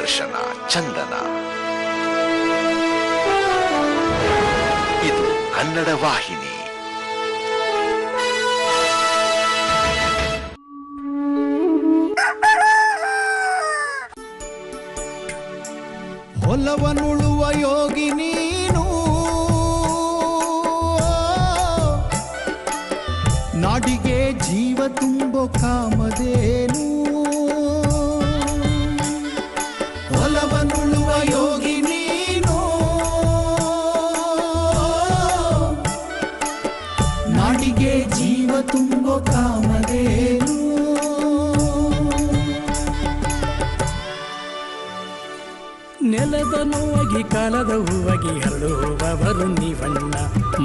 ದರ್ಶನ ಚಂದನ. ಇದು ಕನ್ನಡ ವಾಹಿನಿ. ಹೊಲವನುಳುವ ಯೋಗಿ ನೀನು, ನಾಡಿಗೆ ಜೀವ ತುಂಬೋ ಕಾಮಧೇನು. ಹೊಲವನುಳುವ ಯೋಗಿ ನೀನು, ನಾಡಿಗೆ ಜೀವ ತುಂಬೋ ಕಾಮಧೇನು. ನೆಲದ ನೋವಾಗಿ ಕಾಲದ ಹೂವಾಗಿ ಹರಡುವವರು ನೀವಣ್ಣ,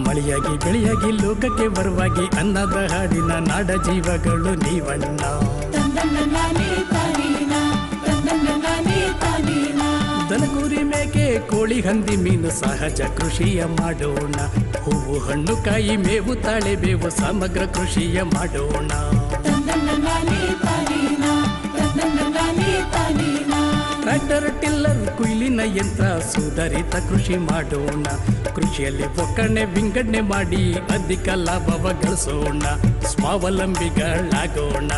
ಮಳೆಯಾಗಿ ಬೆಳೆಯಾಗಿ ಲೋಕಕ್ಕೆ ಬರುವಾಗಿ ಅನ್ನದ ಹಾಡಿನ ನಾಡ ಜೀವಗಳು ನೀವಣ್ಣ. ದನಕುರಿ ಮೇಕೆ ಕೋಳಿ ಹಂದಿ ಮೀನು ಸಹಜ ಕೃಷಿಯ ಮಾಡೋಣ, ಹೂವು ಹಣ್ಣು ಕಾಯಿ ಮೇವು ತಾಳೆ ಬೇವು ಸಮಗ್ರ ಕೃಷಿಯ ಮಾಡೋಣ. ಟ್ರ್ಯಾಕ್ಟರ್ ಟಿಲ್ಲರ್ ಕುಯ್ಲಿನ ಯಂತ್ರ ಸುಧಾರಿತ ಕೃಷಿ ಮಾಡೋಣ, ಕೃಷಿಯಲ್ಲಿ ಒಕ್ಕಣೆ ವಿಂಗಡಣೆ ಮಾಡಿ ಅಧಿಕ ಲಾಭವ ಗಳಿಸೋಣ, ಸ್ವಾವಲಂಬಿಗಳಾಗೋಣ.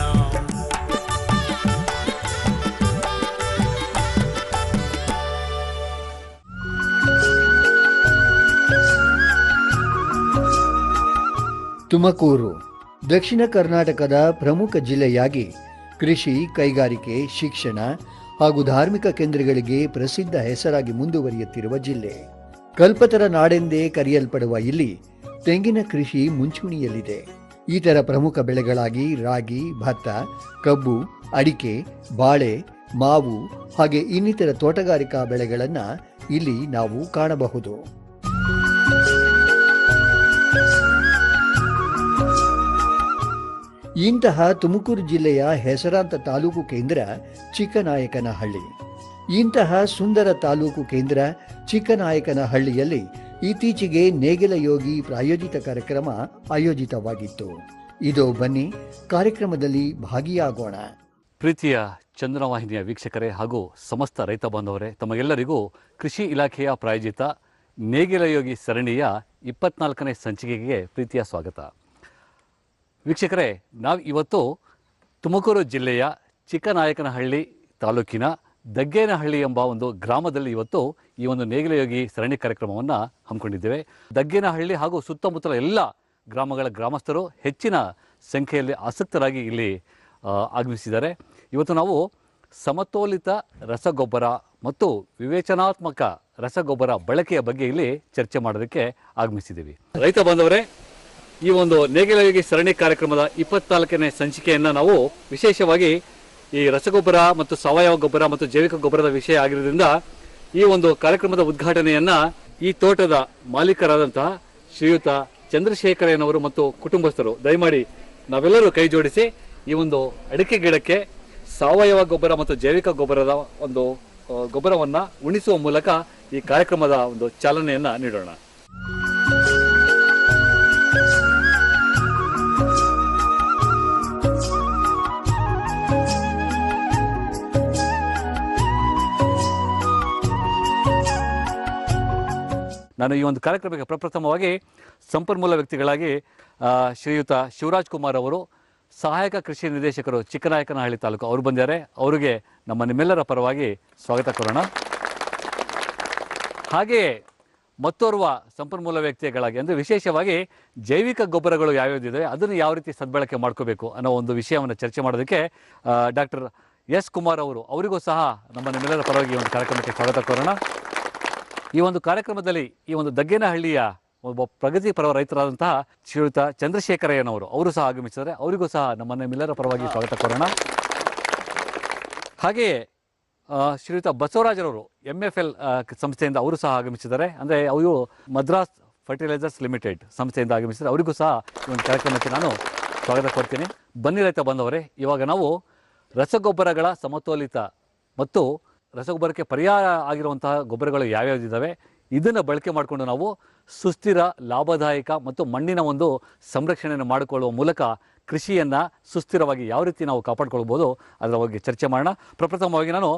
ತುಮಕೂರು ದಕ್ಷಿಣ ಕರ್ನಾಟಕದ ಪ್ರಮುಖ ಜಿಲ್ಲೆಯಾಗಿ ಕೃಷಿ, ಕೈಗಾರಿಕೆ, ಶಿಕ್ಷಣ ಹಾಗೂ ಧಾರ್ಮಿಕ ಕೇಂದ್ರಗಳಿಗೆ ಪ್ರಸಿದ್ಧ ಹೆಸರಾಗಿ ಮುಂದುವರಿಯುತ್ತಿರುವ ಜಿಲ್ಲೆ. ಕಲ್ಪತರ ನಾಡೆಂದೇ ಕರೆಯಲ್ಪಡುವ ಇಲ್ಲಿ ತೆಂಗಿನ ಕೃಷಿ ಮುಂಚೂಣಿಯಲ್ಲಿದೆ. ಇತರ ಪ್ರಮುಖ ಬೆಳೆಗಳಾಗಿ ರಾಗಿ, ಭತ್ತ, ಕಬ್ಬು, ಅಡಿಕೆ, ಬಾಳೆ, ಮಾವು ಹಾಗೆ ಇನ್ನಿತರ ತೋಟಗಾರಿಕಾ ಬೆಳೆಗಳನ್ನು ಇಲ್ಲಿ ನಾವು ಕಾಣಬಹುದು. ಇಂತಹ ತುಮಕೂರು ಜಿಲ್ಲೆಯ ಹೆಸರಾಂತ ತಾಲೂಕು ಕೇಂದ್ರ ಚಿಕ್ಕನಾಯಕನಹಳ್ಳಿ. ಇಂತಹ ಸುಂದರ ತಾಲೂಕು ಕೇಂದ್ರ ಚಿಕ್ಕನಾಯಕನಹಳ್ಳಿಯಲ್ಲಿ ಇತ್ತೀಚೆಗೆ ನೇಗಿಲ ಯೋಗಿ ಪ್ರಾಯೋಜಿತ ಕಾರ್ಯಕ್ರಮ ಆಯೋಜಿತವಾಗಿತ್ತು. ಇದೋ ಬನ್ನಿ ಕಾರ್ಯಕ್ರಮದಲ್ಲಿ ಭಾಗಿಯಾಗೋಣ. ಪ್ರೀತಿಯ ಚಂದನ ವಾಹಿನಿಯ ವೀಕ್ಷಕರೇ ಹಾಗೂ ಸಮಸ್ತ ರೈತ ಬಾಂಧವರೇ, ತಮಗೆಲ್ಲರಿಗೂ ಕೃಷಿ ಇಲಾಖೆಯ ಪ್ರಾಯೋಜಿತ ನೇಗಿಲ ಯೋಗಿ ಸರಣಿಯ 24ನೇ ಸಂಚಿಕೆಗೆ ಪ್ರೀತಿಯ ಸ್ವಾಗತ. ವೀಕ್ಷಕರೇ, ನಾವು ಇವತ್ತು ತುಮಕೂರು ಜಿಲ್ಲೆಯ ಚಿಕ್ಕನಾಯಕನಹಳ್ಳಿ ತಾಲೂಕಿನ ದಗ್ಗೇನಹಳ್ಳಿ ಎಂಬ ಒಂದು ಗ್ರಾಮದಲ್ಲಿ ಇವತ್ತು ಈ ಒಂದು ನೇಗಿಲ ಯೋಗಿ ಸರಣಿ ಕಾರ್ಯಕ್ರಮವನ್ನು ಹಮ್ಮಿಕೊಂಡಿದ್ದೇವೆ. ದಗ್ಗೇನಹಳ್ಳಿ ಹಾಗೂ ಸುತ್ತಮುತ್ತಲ ಎಲ್ಲ ಗ್ರಾಮಗಳ ಗ್ರಾಮಸ್ಥರು ಹೆಚ್ಚಿನ ಸಂಖ್ಯೆಯಲ್ಲಿ ಆಸಕ್ತರಾಗಿ ಇಲ್ಲಿ ಆಗಮಿಸಿದ್ದಾರೆ. ಇವತ್ತು ನಾವು ಸಮತೋಲಿತ ರಸಗೊಬ್ಬರ ಮತ್ತು ವಿವೇಚನಾತ್ಮಕ ರಸಗೊಬ್ಬರ ಬಳಕೆಯ ಬಗ್ಗೆ ಇಲ್ಲಿ ಚರ್ಚೆ ಮಾಡೋದಕ್ಕೆ ಆಗಮಿಸಿದ್ದೀವಿ. ರೈತ ಬಾಂಧವರೇ, ಈ ಒಂದು ನೇಗಿಲ ಯೋಗಿ ಸರಣಿ ಕಾರ್ಯಕ್ರಮದ 24ನೇ ಸಂಚಿಕೆಯನ್ನು ನಾವು ವಿಶೇಷವಾಗಿ ಈ ರಸಗೊಬ್ಬರ ಮತ್ತು ಸಾವಯವ ಗೊಬ್ಬರ ಮತ್ತು ಜೈವಿಕ ಗೊಬ್ಬರದ ವಿಷಯ ಆಗಿರೋದ್ರಿಂದ ಈ ಒಂದು ಕಾರ್ಯಕ್ರಮದ ಉದ್ಘಾಟನೆಯನ್ನ ಈ ತೋಟದ ಮಾಲೀಕರಾದಂತಹ ಶ್ರೀಯುತ ಚಂದ್ರಶೇಖರಯ್ಯನವರು ಮತ್ತು ಕುಟುಂಬಸ್ಥರು ದಯಮಾಡಿ ನಾವೆಲ್ಲರೂ ಕೈ ಜೋಡಿಸಿ ಈ ಒಂದು ಅಡಿಕೆ ಗಿಡಕ್ಕೆ ಸಾವಯವ ಗೊಬ್ಬರ ಮತ್ತು ಜೈವಿಕ ಗೊಬ್ಬರದ ಒಂದು ಗೊಬ್ಬರವನ್ನ ಉಣಿಸುವ ಮೂಲಕ ಈ ಕಾರ್ಯಕ್ರಮದ ಒಂದು ಚಾಲನೆಯನ್ನ ನೀಡೋಣ. ನಾನು ಈ ಒಂದು ಕಾರ್ಯಕ್ರಮಕ್ಕೆ ಪ್ರಪ್ರಥಮವಾಗಿ ಸಂಪನ್ಮೂಲ ವ್ಯಕ್ತಿಗಳಾಗಿ ಶ್ರೀಯುತ ಶಿವರಾಜ್ ಕುಮಾರ್ ಅವರು, ಸಹಾಯಕ ಕೃಷಿ ನಿರ್ದೇಶಕರು, ಚಿಕ್ಕನಾಯಕನಹಳ್ಳಿ ತಾಲೂಕು, ಅವರು ಬಂದಿದ್ದಾರೆ. ಅವರಿಗೆ ನಿಮ್ಮೆಲ್ಲರ ಪರವಾಗಿ ಸ್ವಾಗತ ಕೋರೋಣ. ಹಾಗೆಯೇ ಮತ್ತೋರ್ವ ಸಂಪನ್ಮೂಲ ವ್ಯಕ್ತಿಗಳಾಗಿ ಅಂದರೆ ವಿಶೇಷವಾಗಿ ಜೈವಿಕ ಗೊಬ್ಬರಗಳು ಯಾವ್ಯಾವುದಿದೆ ಅದನ್ನು ಯಾವ ರೀತಿ ಸದ್ಬಳಕೆ ಮಾಡ್ಕೋಬೇಕು ಅನ್ನೋ ಒಂದು ವಿಷಯವನ್ನು ಚರ್ಚೆ ಮಾಡೋದಕ್ಕೆ ಡಾಕ್ಟರ್ ಎಸ್ ಕುಮಾರ್ ಅವರಿಗೂ ಸಹ ನಿಮ್ಮೆಲ್ಲರ ಪರವಾಗಿ ಈ ಒಂದು ಕಾರ್ಯಕ್ರಮಕ್ಕೆ ಸ್ವಾಗತ ಕೋರೋಣ. ಈ ಒಂದು ಕಾರ್ಯಕ್ರಮದಲ್ಲಿ ಈ ಒಂದು ದಗ್ಗೇನಹಳ್ಳಿಯ ಒಬ್ಬ ಪ್ರಗತಿಪರ ರೈತರಾದಂತಹ ಶ್ರೀಯುತ ಚಂದ್ರಶೇಖರಯ್ಯನವರು ಅವರು ಸಹ ಆಗಮಿಸಿದ್ದಾರೆ. ಅವರಿಗೂ ಸಹ ನಿಮ್ಮೆಲ್ಲರ ಪರವಾಗಿ ಸ್ವಾಗತ ಕೋರೋಣ. ಹಾಗೆಯೇ ಶ್ರೀಯುತ ಬಸವರಾಜರವರು MFL ಸಂಸ್ಥೆಯಿಂದ ಅವರು ಸಹ ಆಗಮಿಸಿದ್ದಾರೆ. ಅಂದರೆ ಅವರು ಮದ್ರಾಸ್ ಫರ್ಟಿಲೈಸರ್ಸ್ ಲಿಮಿಟೆಡ್ ಸಂಸ್ಥೆಯಿಂದ ಆಗಮಿಸಿದ್ದಾರೆ. ಅವರಿಗೂ ಸಹ ಈ ಒಂದು ಕಾರ್ಯಕ್ರಮಕ್ಕೆ ನಾನು ಸ್ವಾಗತ ಕೊಡ್ತೀನಿ. ಬನ್ನಿ ರೈತ ಬಂದವರೇ, ಇವಾಗ ನಾವು ರಸಗೊಬ್ಬರಗಳ ಸಮತೋಲಿತ ಮತ್ತು ರಸಗೊಬ್ಬರಕ್ಕೆ ಪರ್ಯಾಯ ಆಗಿರುವಂತಹ ಗೊಬ್ಬರಗಳು ಯಾವ್ಯಾವುದಿದ್ದಾವೆ ಇದನ್ನು ಬಳಕೆ ಮಾಡಿಕೊಂಡು ನಾವು ಸುಸ್ಥಿರ, ಲಾಭದಾಯಕ ಮತ್ತು ಮಣ್ಣಿನ ಒಂದು ಸಂರಕ್ಷಣೆಯನ್ನು ಮಾಡಿಕೊಳ್ಳುವ ಮೂಲಕ ಕೃಷಿಯನ್ನು ಸುಸ್ಥಿರವಾಗಿ ಯಾವ ರೀತಿ ನಾವು ಕಾಪಾಡಿಕೊಳ್ಬೋದು ಅದರ ಬಗ್ಗೆ ಚರ್ಚೆ ಮಾಡೋಣ. ಪ್ರಪ್ರಥಮವಾಗಿ ನಾನು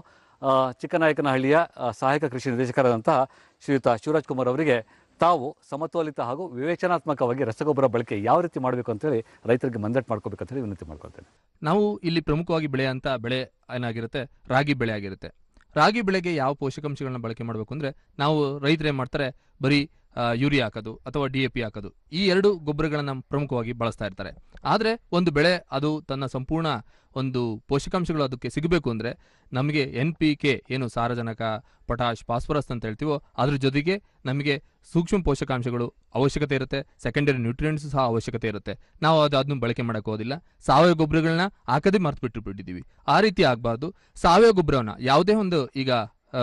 ಚಿಕ್ಕನಾಯಕನಹಳ್ಳಿಯ ಸಹಾಯಕ ಕೃಷಿ ನಿರ್ದೇಶಕರಾದಂತಹ ಶ್ರೀಯುತ ಶಿವರಾಜ್ ಕುಮಾರ್ ಅವರಿಗೆ ತಾವು ಸಮತೋಲಿತ ಹಾಗೂ ವಿವೇಚನಾತ್ಮಕವಾಗಿ ರಸಗೊಬ್ಬರ ಬಳಕೆ ಯಾವ ರೀತಿ ಮಾಡಬೇಕು ಅಂತೇಳಿ ರೈತರಿಗೆ ಮಂದಟ್ಟು ಮಾಡ್ಕೋಬೇಕಂತೇಳಿ ವಿನಂತಿ ಮಾಡ್ಕೊಳ್ತೇನೆ. ನಾವು ಇಲ್ಲಿ ಪ್ರಮುಖವಾಗಿ ಬೆಳೆಯುವಂಥ ಬೆಳೆ ಏನಾಗಿರುತ್ತೆ, ರಾಗಿ ಬೆಳೆ ಆಗಿರುತ್ತೆ. ರಾಗಿ ಬೆಳೆಗೆ ಯಾವ ಪೋಷಕಾಂಶಗಳನ್ನ ಬಳಕೆ ಮಾಡಬೇಕು ಅಂದರೆ, ನಾವು ರೈತರು ಏನು ಮಾಡ್ತಾರೆ, ಬರೀ ಯೂರಿಯಾ ಹಾಕೋದು ಅಥವಾ DAP ಹಾಕೋದು, ಈ ಎರಡು ಗೊಬ್ಬರಗಳನ್ನು ಪ್ರಮುಖವಾಗಿ ಬಳಸ್ತಾ ಇರ್ತಾರೆ. ಆದರೆ ಒಂದು ಬೆಳೆ ಅದು ತನ್ನ ಸಂಪೂರ್ಣ ಒಂದು ಪೋಷಕಾಂಶಗಳು ಅದಕ್ಕೆ ಸಿಗಬೇಕು ಅಂದರೆ ನಮಗೆ NPK ಏನು ಸಾರಜನಕ, ಪೊಟಾಷ್, ಫಾಸ್ಫರಸ್ ಅಂತ ಹೇಳ್ತೀವೋ ಅದ್ರ ಜೊತೆಗೆ ನಮಗೆ ಸೂಕ್ಷ್ಮ ಪೋಷಕಾಂಶಗಳು ಅವಶ್ಯಕತೆ ಇರುತ್ತೆ, ಸೆಕೆಂಡರಿ ನ್ಯೂಟ್ರಿಯೆಂಟ್ಸ್ ಸಹ ಅವಶ್ಯಕತೆ ಇರುತ್ತೆ. ನಾವು ಅದನ್ನು ಬಳಕೆ ಮಾಡೋಕೆ ಹೋಗೋದಿಲ್ಲ, ಸಾವಯವ ಗೊಬ್ಬರಗಳನ್ನ ಹಾಕದೇ ಮರ್ತು ಬಿಟ್ಟಿದ್ದೀವಿ. ಆ ರೀತಿ ಆಗಬಾರ್ದು. ಸಾವಯವ ಗೊಬ್ಬರವನ್ನು ಯಾವುದೇ ಒಂದು, ಈಗ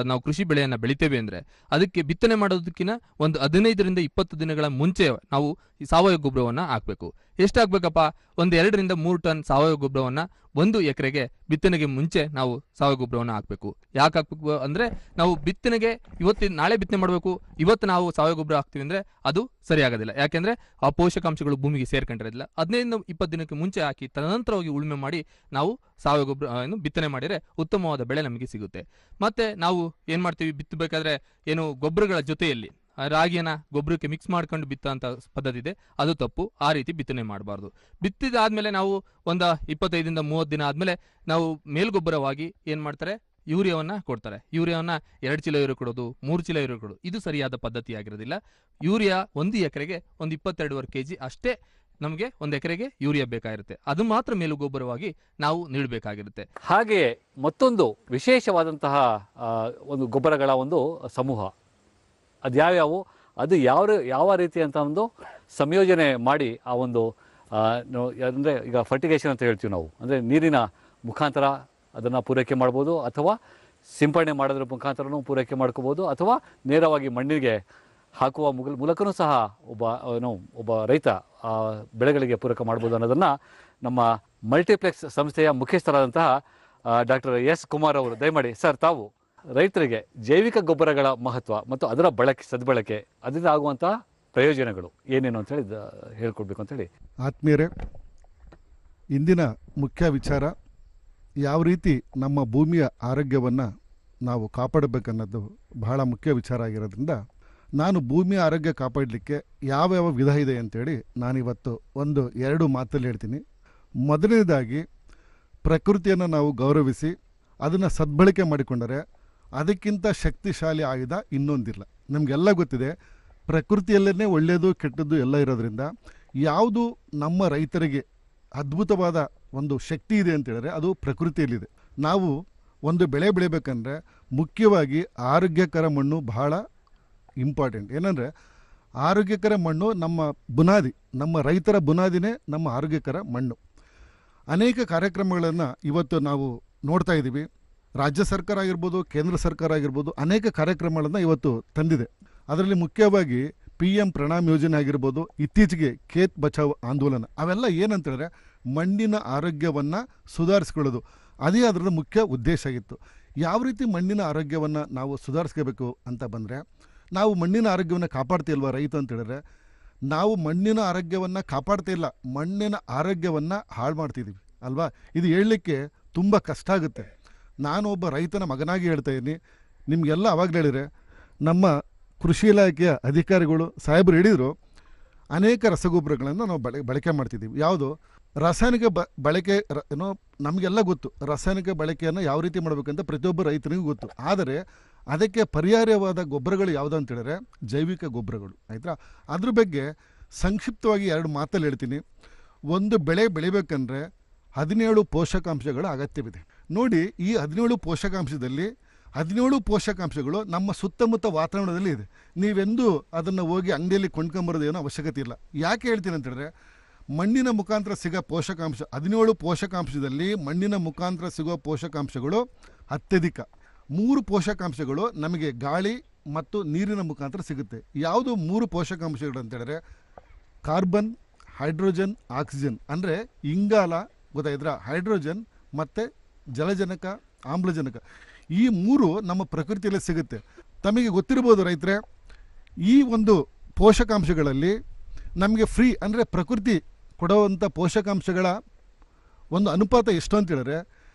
ನಾವು ಕೃಷಿ ಬೆಳೆಯನ್ನು ಬೆಳಿತೇವೆ ಅಂದರೆ ಅದಕ್ಕೆ ಬಿತ್ತನೆ ಮಾಡೋದಕ್ಕಿಂತ ಒಂದು 15ರಿಂದ 20 ದಿನಗಳ ಮುಂಚೆ ನಾವು ಈ ಸಾವಯವ ಗೊಬ್ಬರವನ್ನು ಹಾಕಬೇಕು. ಎಷ್ಟು ಹಾಕ್ಬೇಕಪ್ಪ, ಒಂದು 2 ರಿಂದ 3 ಟನ್ ಸಾವಯವ ಗೊಬ್ಬರವನ್ನು 1 ಎಕರೆಗೆ ಬಿತ್ತನೆಗೆ ಮುಂಚೆ ನಾವು ಸಾವಯವ ಗೊಬ್ಬರವನ್ನು ಹಾಕಬೇಕು. ಯಾಕೆ ಹಾಕ್ಬೇಕು ಅಂದರೆ, ನಾವು ಬಿತ್ತನೆಗೆ ನಾಳೆ ಬಿತ್ತನೆ ಮಾಡಬೇಕು, ಇವತ್ತು ನಾವು ಸಾವಯವ ಗೊಬ್ಬರ ಹಾಕ್ತೀವಿ ಅಂದರೆ ಅದು ಸರಿಯಾಗೋದಿಲ್ಲ. ಯಾಕೆಂದರೆ ಆ ಪೋಷಕಾಂಶಗಳು ಭೂಮಿಗೆ ಸೇರ್ಕೊಂಡಿರೋದಿಲ್ಲ. 15-20 ದಿನಕ್ಕೆ ಮುಂಚೆ ಹಾಕಿ ತದನಂತರವಾಗಿ ಉಳುಮೆ ಮಾಡಿ ನಾವು ಸಾವಯವ ಗೊಬ್ಬರ ಬಿತ್ತನೆ ಮಾಡಿದರೆ ಉತ್ತಮವಾದ ಬೆಳೆ ನಮಗೆ ಸಿಗುತ್ತೆ. ಮತ್ತು ನಾವು ಏನು ಮಾಡ್ತೀವಿ, ಬಿತ್ತಬೇಕಾದ್ರೆ ಏನು ಗೊಬ್ಬರಗಳ ಜೊತೆಯಲ್ಲಿ ರಾಗಿಯನ್ನು ಗೊಬ್ಬರಕ್ಕೆ ಮಿಕ್ಸ್ ಮಾಡ್ಕೊಂಡು ಬಿತ್ತೋಂಥ ಪದ್ಧತಿ ಇದೆ, ಅದು ತಪ್ಪು. ಆ ರೀತಿ ಬಿತ್ತನೆ ಮಾಡಬಾರ್ದು. ಬಿತ್ತಿದಾದ್ಮೇಲೆ ನಾವು ಒಂದು 25-30 ದಿನ ಆದಮೇಲೆ ನಾವು ಮೇಲ್ಗೊಬ್ಬರವಾಗಿ ಏನು ಮಾಡ್ತಾರೆ, ಯೂರಿಯಾವನ್ನು ಕೊಡ್ತಾರೆ. ಯೂರಿಯಾವನ್ನು 2 ಚೀಲ ಯೂರಿಯಾ ಕೊಡೋದು, 3 ಚೀಲ ಯೂರಿಯಾ ಕೊಡೋದು, ಇದು ಸರಿಯಾದ ಪದ್ಧತಿ ಆಗಿರೋದಿಲ್ಲ. ಯೂರಿಯಾ 1 ಎಕರೆಗೆ ಒಂದು 22.5 kg ಅಷ್ಟೇ ನಮಗೆ 1 ಎಕರೆಗೆ ಯೂರಿಯಾ ಬೇಕಾಗಿರುತ್ತೆ. ಅದು ಮಾತ್ರ ಮೇಲುಗೊಬ್ಬರವಾಗಿ ನಾವು ನೀಡಬೇಕಾಗಿರುತ್ತೆ. ಹಾಗೆಯೇ ಮತ್ತೊಂದು ವಿಶೇಷವಾದಂತಹ ಒಂದು ಗೊಬ್ಬರಗಳ ಒಂದು ಸಮೂಹ, ಅದು ಯಾವ್ಯಾವು, ಅದು ಯಾವ ರೀತಿ ಅಂತ ಒಂದು ಸಂಯೋಜನೆ ಮಾಡಿ ಆ ಒಂದು ಅಂದರೆ ಈಗ ಫರ್ಟಿಗೇಷನ್ ಅಂತ ಹೇಳ್ತೀವಿ ನಾವು, ಅಂದರೆ ನೀರಿನ ಮುಖಾಂತರ ಅದನ್ನು ಪೂರೈಕೆ ಮಾಡ್ಬೋದು, ಅಥವಾ ಸಿಂಪಡಣೆ ಮಾಡೋದ್ರ ಮುಖಾಂತರನೂ ಪೂರೈಕೆ ಮಾಡ್ಕೋಬೋದು, ಅಥವಾ ನೇರವಾಗಿ ಮಣ್ಣಿಗೆ ಹಾಕುವ ಮೂಲಕನೂ ಸಹ ಒಬ್ಬ ರೈತ ಬೆಳೆಗಳಿಗೆ ಪೂರಕ ಮಾಡ್ಬೋದು ಅನ್ನೋದನ್ನು ನಮ್ಮ ಮಲ್ಟಿಪ್ಲೆಕ್ಸ್ ಸಂಸ್ಥೆಯ ಮುಖ್ಯಸ್ಥರಾದಂತಹ ಡಾಕ್ಟರ್ S ಕುಮಾರ್ ಅವರು ದಯಮಾಡಿ ಸರ್, ತಾವು ರೈತರಿಗೆ ಜೈವಿಕ ಗೊಬ್ಬರಗಳ ಮಹತ್ವ ಮತ್ತು ಅದರ ಸದ್ಬಳಕೆ, ಅದರಿಂದ ಆಗುವಂತಹ ಪ್ರಯೋಜನಗಳು ಏನೇನು ಅಂತೇಳಿ ಹೇಳ್ಕೊಡ್ಬೇಕು ಅಂತೇಳಿ. ಆತ್ಮೀಯರೇ, ಇಂದಿನ ಮುಖ್ಯ ವಿಚಾರ ಯಾವ ರೀತಿ ನಮ್ಮ ಭೂಮಿಯ ಆರೋಗ್ಯವನ್ನು ನಾವು ಕಾಪಾಡಬೇಕನ್ನೋದು ಬಹಳ ಮುಖ್ಯ ವಿಚಾರ ಆಗಿರೋದ್ರಿಂದ ನಾನು ಭೂಮಿಯ ಆರೋಗ್ಯ ಕಾಪಾಡಲಿಕ್ಕೆ ಯಾವ್ಯಾವ ವಿಧ ಇದೆ ಅಂತೇಳಿ ನಾನಿವತ್ತು 1-2 ಮಾತಲ್ಲಿ ಹೇಳ್ತೀನಿ. ಮೊದಲನೇದಾಗಿ, ಪ್ರಕೃತಿಯನ್ನು ನಾವು ಗೌರವಿಸಿ ಅದನ್ನು ಸದ್ಬಳಕೆ ಮಾಡಿಕೊಂಡರೆ ಅದಕ್ಕಿಂತ ಶಕ್ತಿಶಾಲಿ ಆಯುಧ ಇನ್ನೊಂದಿಲ್ಲ. ನಮಗೆಲ್ಲ ಗೊತ್ತಿದೆ, ಪ್ರಕೃತಿಯಲ್ಲೇ ಒಳ್ಳೆಯದು ಕೆಟ್ಟದ್ದು ಎಲ್ಲ ಇರೋದ್ರಿಂದ ಯಾವುದು ನಮ್ಮ ರೈತರಿಗೆ ಅದ್ಭುತವಾದ ಒಂದು ಶಕ್ತಿ ಇದೆ ಅಂತೇಳಿದ್ರೆ ಅದು ಪ್ರಕೃತಿಯಲ್ಲಿದೆ. ನಾವು ಒಂದು ಬೆಳೆ ಬೆಳಿಬೇಕಂದ್ರೆ ಮುಖ್ಯವಾಗಿ ಆರೋಗ್ಯಕರ ಮಣ್ಣು ಬಹಳ ಇಂಪಾರ್ಟೆಂಟ್. ಏನಂದರೆ ಆರೋಗ್ಯಕರ ಮಣ್ಣು ನಮ್ಮ ಬುನಾದಿ, ನಮ್ಮ ರೈತರ ಬುನಾದಿನೇ ನಮ್ಮ ಆರೋಗ್ಯಕರ ಮಣ್ಣು. ಅನೇಕ ಕಾರ್ಯಕ್ರಮಗಳನ್ನು ಇವತ್ತು ನಾವು ನೋಡ್ತಾ ಇದ್ದೀವಿ. ರಾಜ್ಯ ಸರ್ಕಾರ ಆಗಿರ್ಬೋದು, ಕೇಂದ್ರ ಸರ್ಕಾರ ಆಗಿರ್ಬೋದು, ಅನೇಕ ಕಾರ್ಯಕ್ರಮಗಳನ್ನು ಇವತ್ತು ತಂದಿದೆ. ಅದರಲ್ಲಿ ಮುಖ್ಯವಾಗಿ PM ಪ್ರಣಾಮ್ ಯೋಜನೆ ಆಗಿರ್ಬೋದು, ಇತ್ತೀಚೆಗೆ ಖೇತ್ ಬಚಾವ್ ಆಂದೋಲನ, ಅವೆಲ್ಲ ಏನಂತೇಳಿದ್ರೆ ಮಣ್ಣಿನ ಆರೋಗ್ಯವನ್ನು ಸುಧಾರಿಸ್ಕೊಳ್ಳೋದು, ಅದೇ ಅದರ ಮುಖ್ಯ ಉದ್ದೇಶ ಆಗಿತ್ತು. ಯಾವ ರೀತಿ ಮಣ್ಣಿನ ಆರೋಗ್ಯವನ್ನು ನಾವು ಸುಧಾರಿಸ್ಕೋಬೇಕು ಅಂತ ಬಂದರೆ, ನಾವು ಮಣ್ಣಿನ ಆರೋಗ್ಯವನ್ನು ಕಾಪಾಡ್ತಿಲ್ವ ರೈತ ಅಂತೇಳಿದ್ರೆ, ನಾವು ಮಣ್ಣಿನ ಆರೋಗ್ಯವನ್ನು ಕಾಪಾಡ್ತಾ ಇಲ್ಲ, ಮಣ್ಣಿನ ಆರೋಗ್ಯವನ್ನು ಹಾಳು ಮಾಡ್ತಿದ್ದೀವಿ ಅಲ್ವಾ. ಇದು ಹೇಳಲಿಕ್ಕೆ ತುಂಬ ಕಷ್ಟ ಆಗುತ್ತೆ. ನಾನು ಒಬ್ಬ ರೈತನ ಮಗನಾಗಿ ಹೇಳ್ತಾ ಇದ್ದೀನಿ. ನಿಮಗೆಲ್ಲ ಅವಾಗಲೇ ಹೇಳಿದರೆ, ನಮ್ಮ ಕೃಷಿ ಇಲಾಖೆಯ ಅಧಿಕಾರಿಗಳು ಸಾಹೇಬರು ಹೇಳಿದರು, ಅನೇಕ ರಸಗೊಬ್ಬರಗಳನ್ನು ನಾವು ಬಳಕೆ ಮಾಡ್ತಿದ್ದೀವಿ. ಯಾವುದು ರಾಸಾಯನಿಕ ಬಳಕೆ ಏನೋ ನಮಗೆಲ್ಲ ಗೊತ್ತು, ರಾಸಾಯನಿಕ ಬಳಕೆಯನ್ನು ಯಾವ ರೀತಿ ಮಾಡಬೇಕಂತ ಪ್ರತಿಯೊಬ್ಬ ರೈತನಿಗೂ ಗೊತ್ತು. ಆದರೆ ಅದಕ್ಕೆ ಪರ್ಯಾಯವಾದ ಗೊಬ್ಬರಗಳು ಯಾವುದು ಅಂತೇಳಿದ್ರೆ ಜೈವಿಕ ಗೊಬ್ಬರಗಳು, ಆಯಿತಾ. ಅದ್ರ ಬಗ್ಗೆ ಸಂಕ್ಷಿಪ್ತವಾಗಿ 2 ಮಾತಲ್ಲಿ ಹೇಳ್ತೀನಿ. ಒಂದು ಬೆಳೆ ಬೆಳಿಬೇಕಂದ್ರೆ 17 ಪೋಷಕಾಂಶಗಳ ಅಗತ್ಯವಿದೆ. ನೋಡಿ, ಈ 17 ಪೋಷಕಾಂಶದಲ್ಲಿ 17 ಪೋಷಕಾಂಶಗಳು ನಮ್ಮ ಸುತ್ತಮುತ್ತ ವಾತಾವರಣದಲ್ಲಿ ಇದೆ. ನೀವೆಂದೂ ಅದನ್ನು ಹೋಗಿ ಅಂಗಡಿಯಲ್ಲಿ ಕೊಂಡ್ಕೊಂಬರೋದು ಏನೋ ಅವಶ್ಯಕತೆ ಇಲ್ಲ. ಯಾಕೆ ಹೇಳ್ತೀನಿ ಅಂತೇಳಿದ್ರೆ, ಮಣ್ಣಿನ ಮುಖಾಂತರ ಸಿಗೋ ಪೋಷಕಾಂಶ 17 ಪೋಷಕಾಂಶದಲ್ಲಿ ಮಣ್ಣಿನ ಮುಖಾಂತರ ಸಿಗೋ ಪೋಷಕಾಂಶಗಳು ಅತ್ಯಧಿಕ. 3 ಪೋಷಕಾಂಶಗಳು ನಮಗೆ ಗಾಳಿ ಮತ್ತು ನೀರಿನ ಮುಖಾಂತರ ಸಿಗುತ್ತೆ. ಯಾವುದು 3 ಪೋಷಕಾಂಶಗಳು ಅಂತೇಳಿದ್ರೆ ಕಾರ್ಬನ್, ಹೈಡ್ರೋಜನ್, ಆಕ್ಸಿಜನ್. ಅಂದರೆ ಇಂಗಾಲ ಗೊತ್ತಾಯಿದ್ರ, ಹೈಡ್ರೋಜನ್ ಮತ್ತು ಜಲಜನಕ, ಆಮ್ಲಜನಕ, ಈ 3 ನಮ್ಮ ಪ್ರಕೃತಿಯಲ್ಲಿ ಸಿಗುತ್ತೆ. ತಮಗೆ ಗೊತ್ತಿರ್ಬೋದು ರೈತರೆ, ಈ ಒಂದು ಪೋಷಕಾಂಶಗಳಲ್ಲಿ ನಮಗೆ ಫ್ರೀ ಅಂದರೆ ಪ್ರಕೃತಿ ಕೊಡುವಂಥ ಪೋಷಕಾಂಶಗಳ ಒಂದು ಅನುಪಾತ ಎಷ್ಟು ಅಂತೇಳಿದ್ರೆ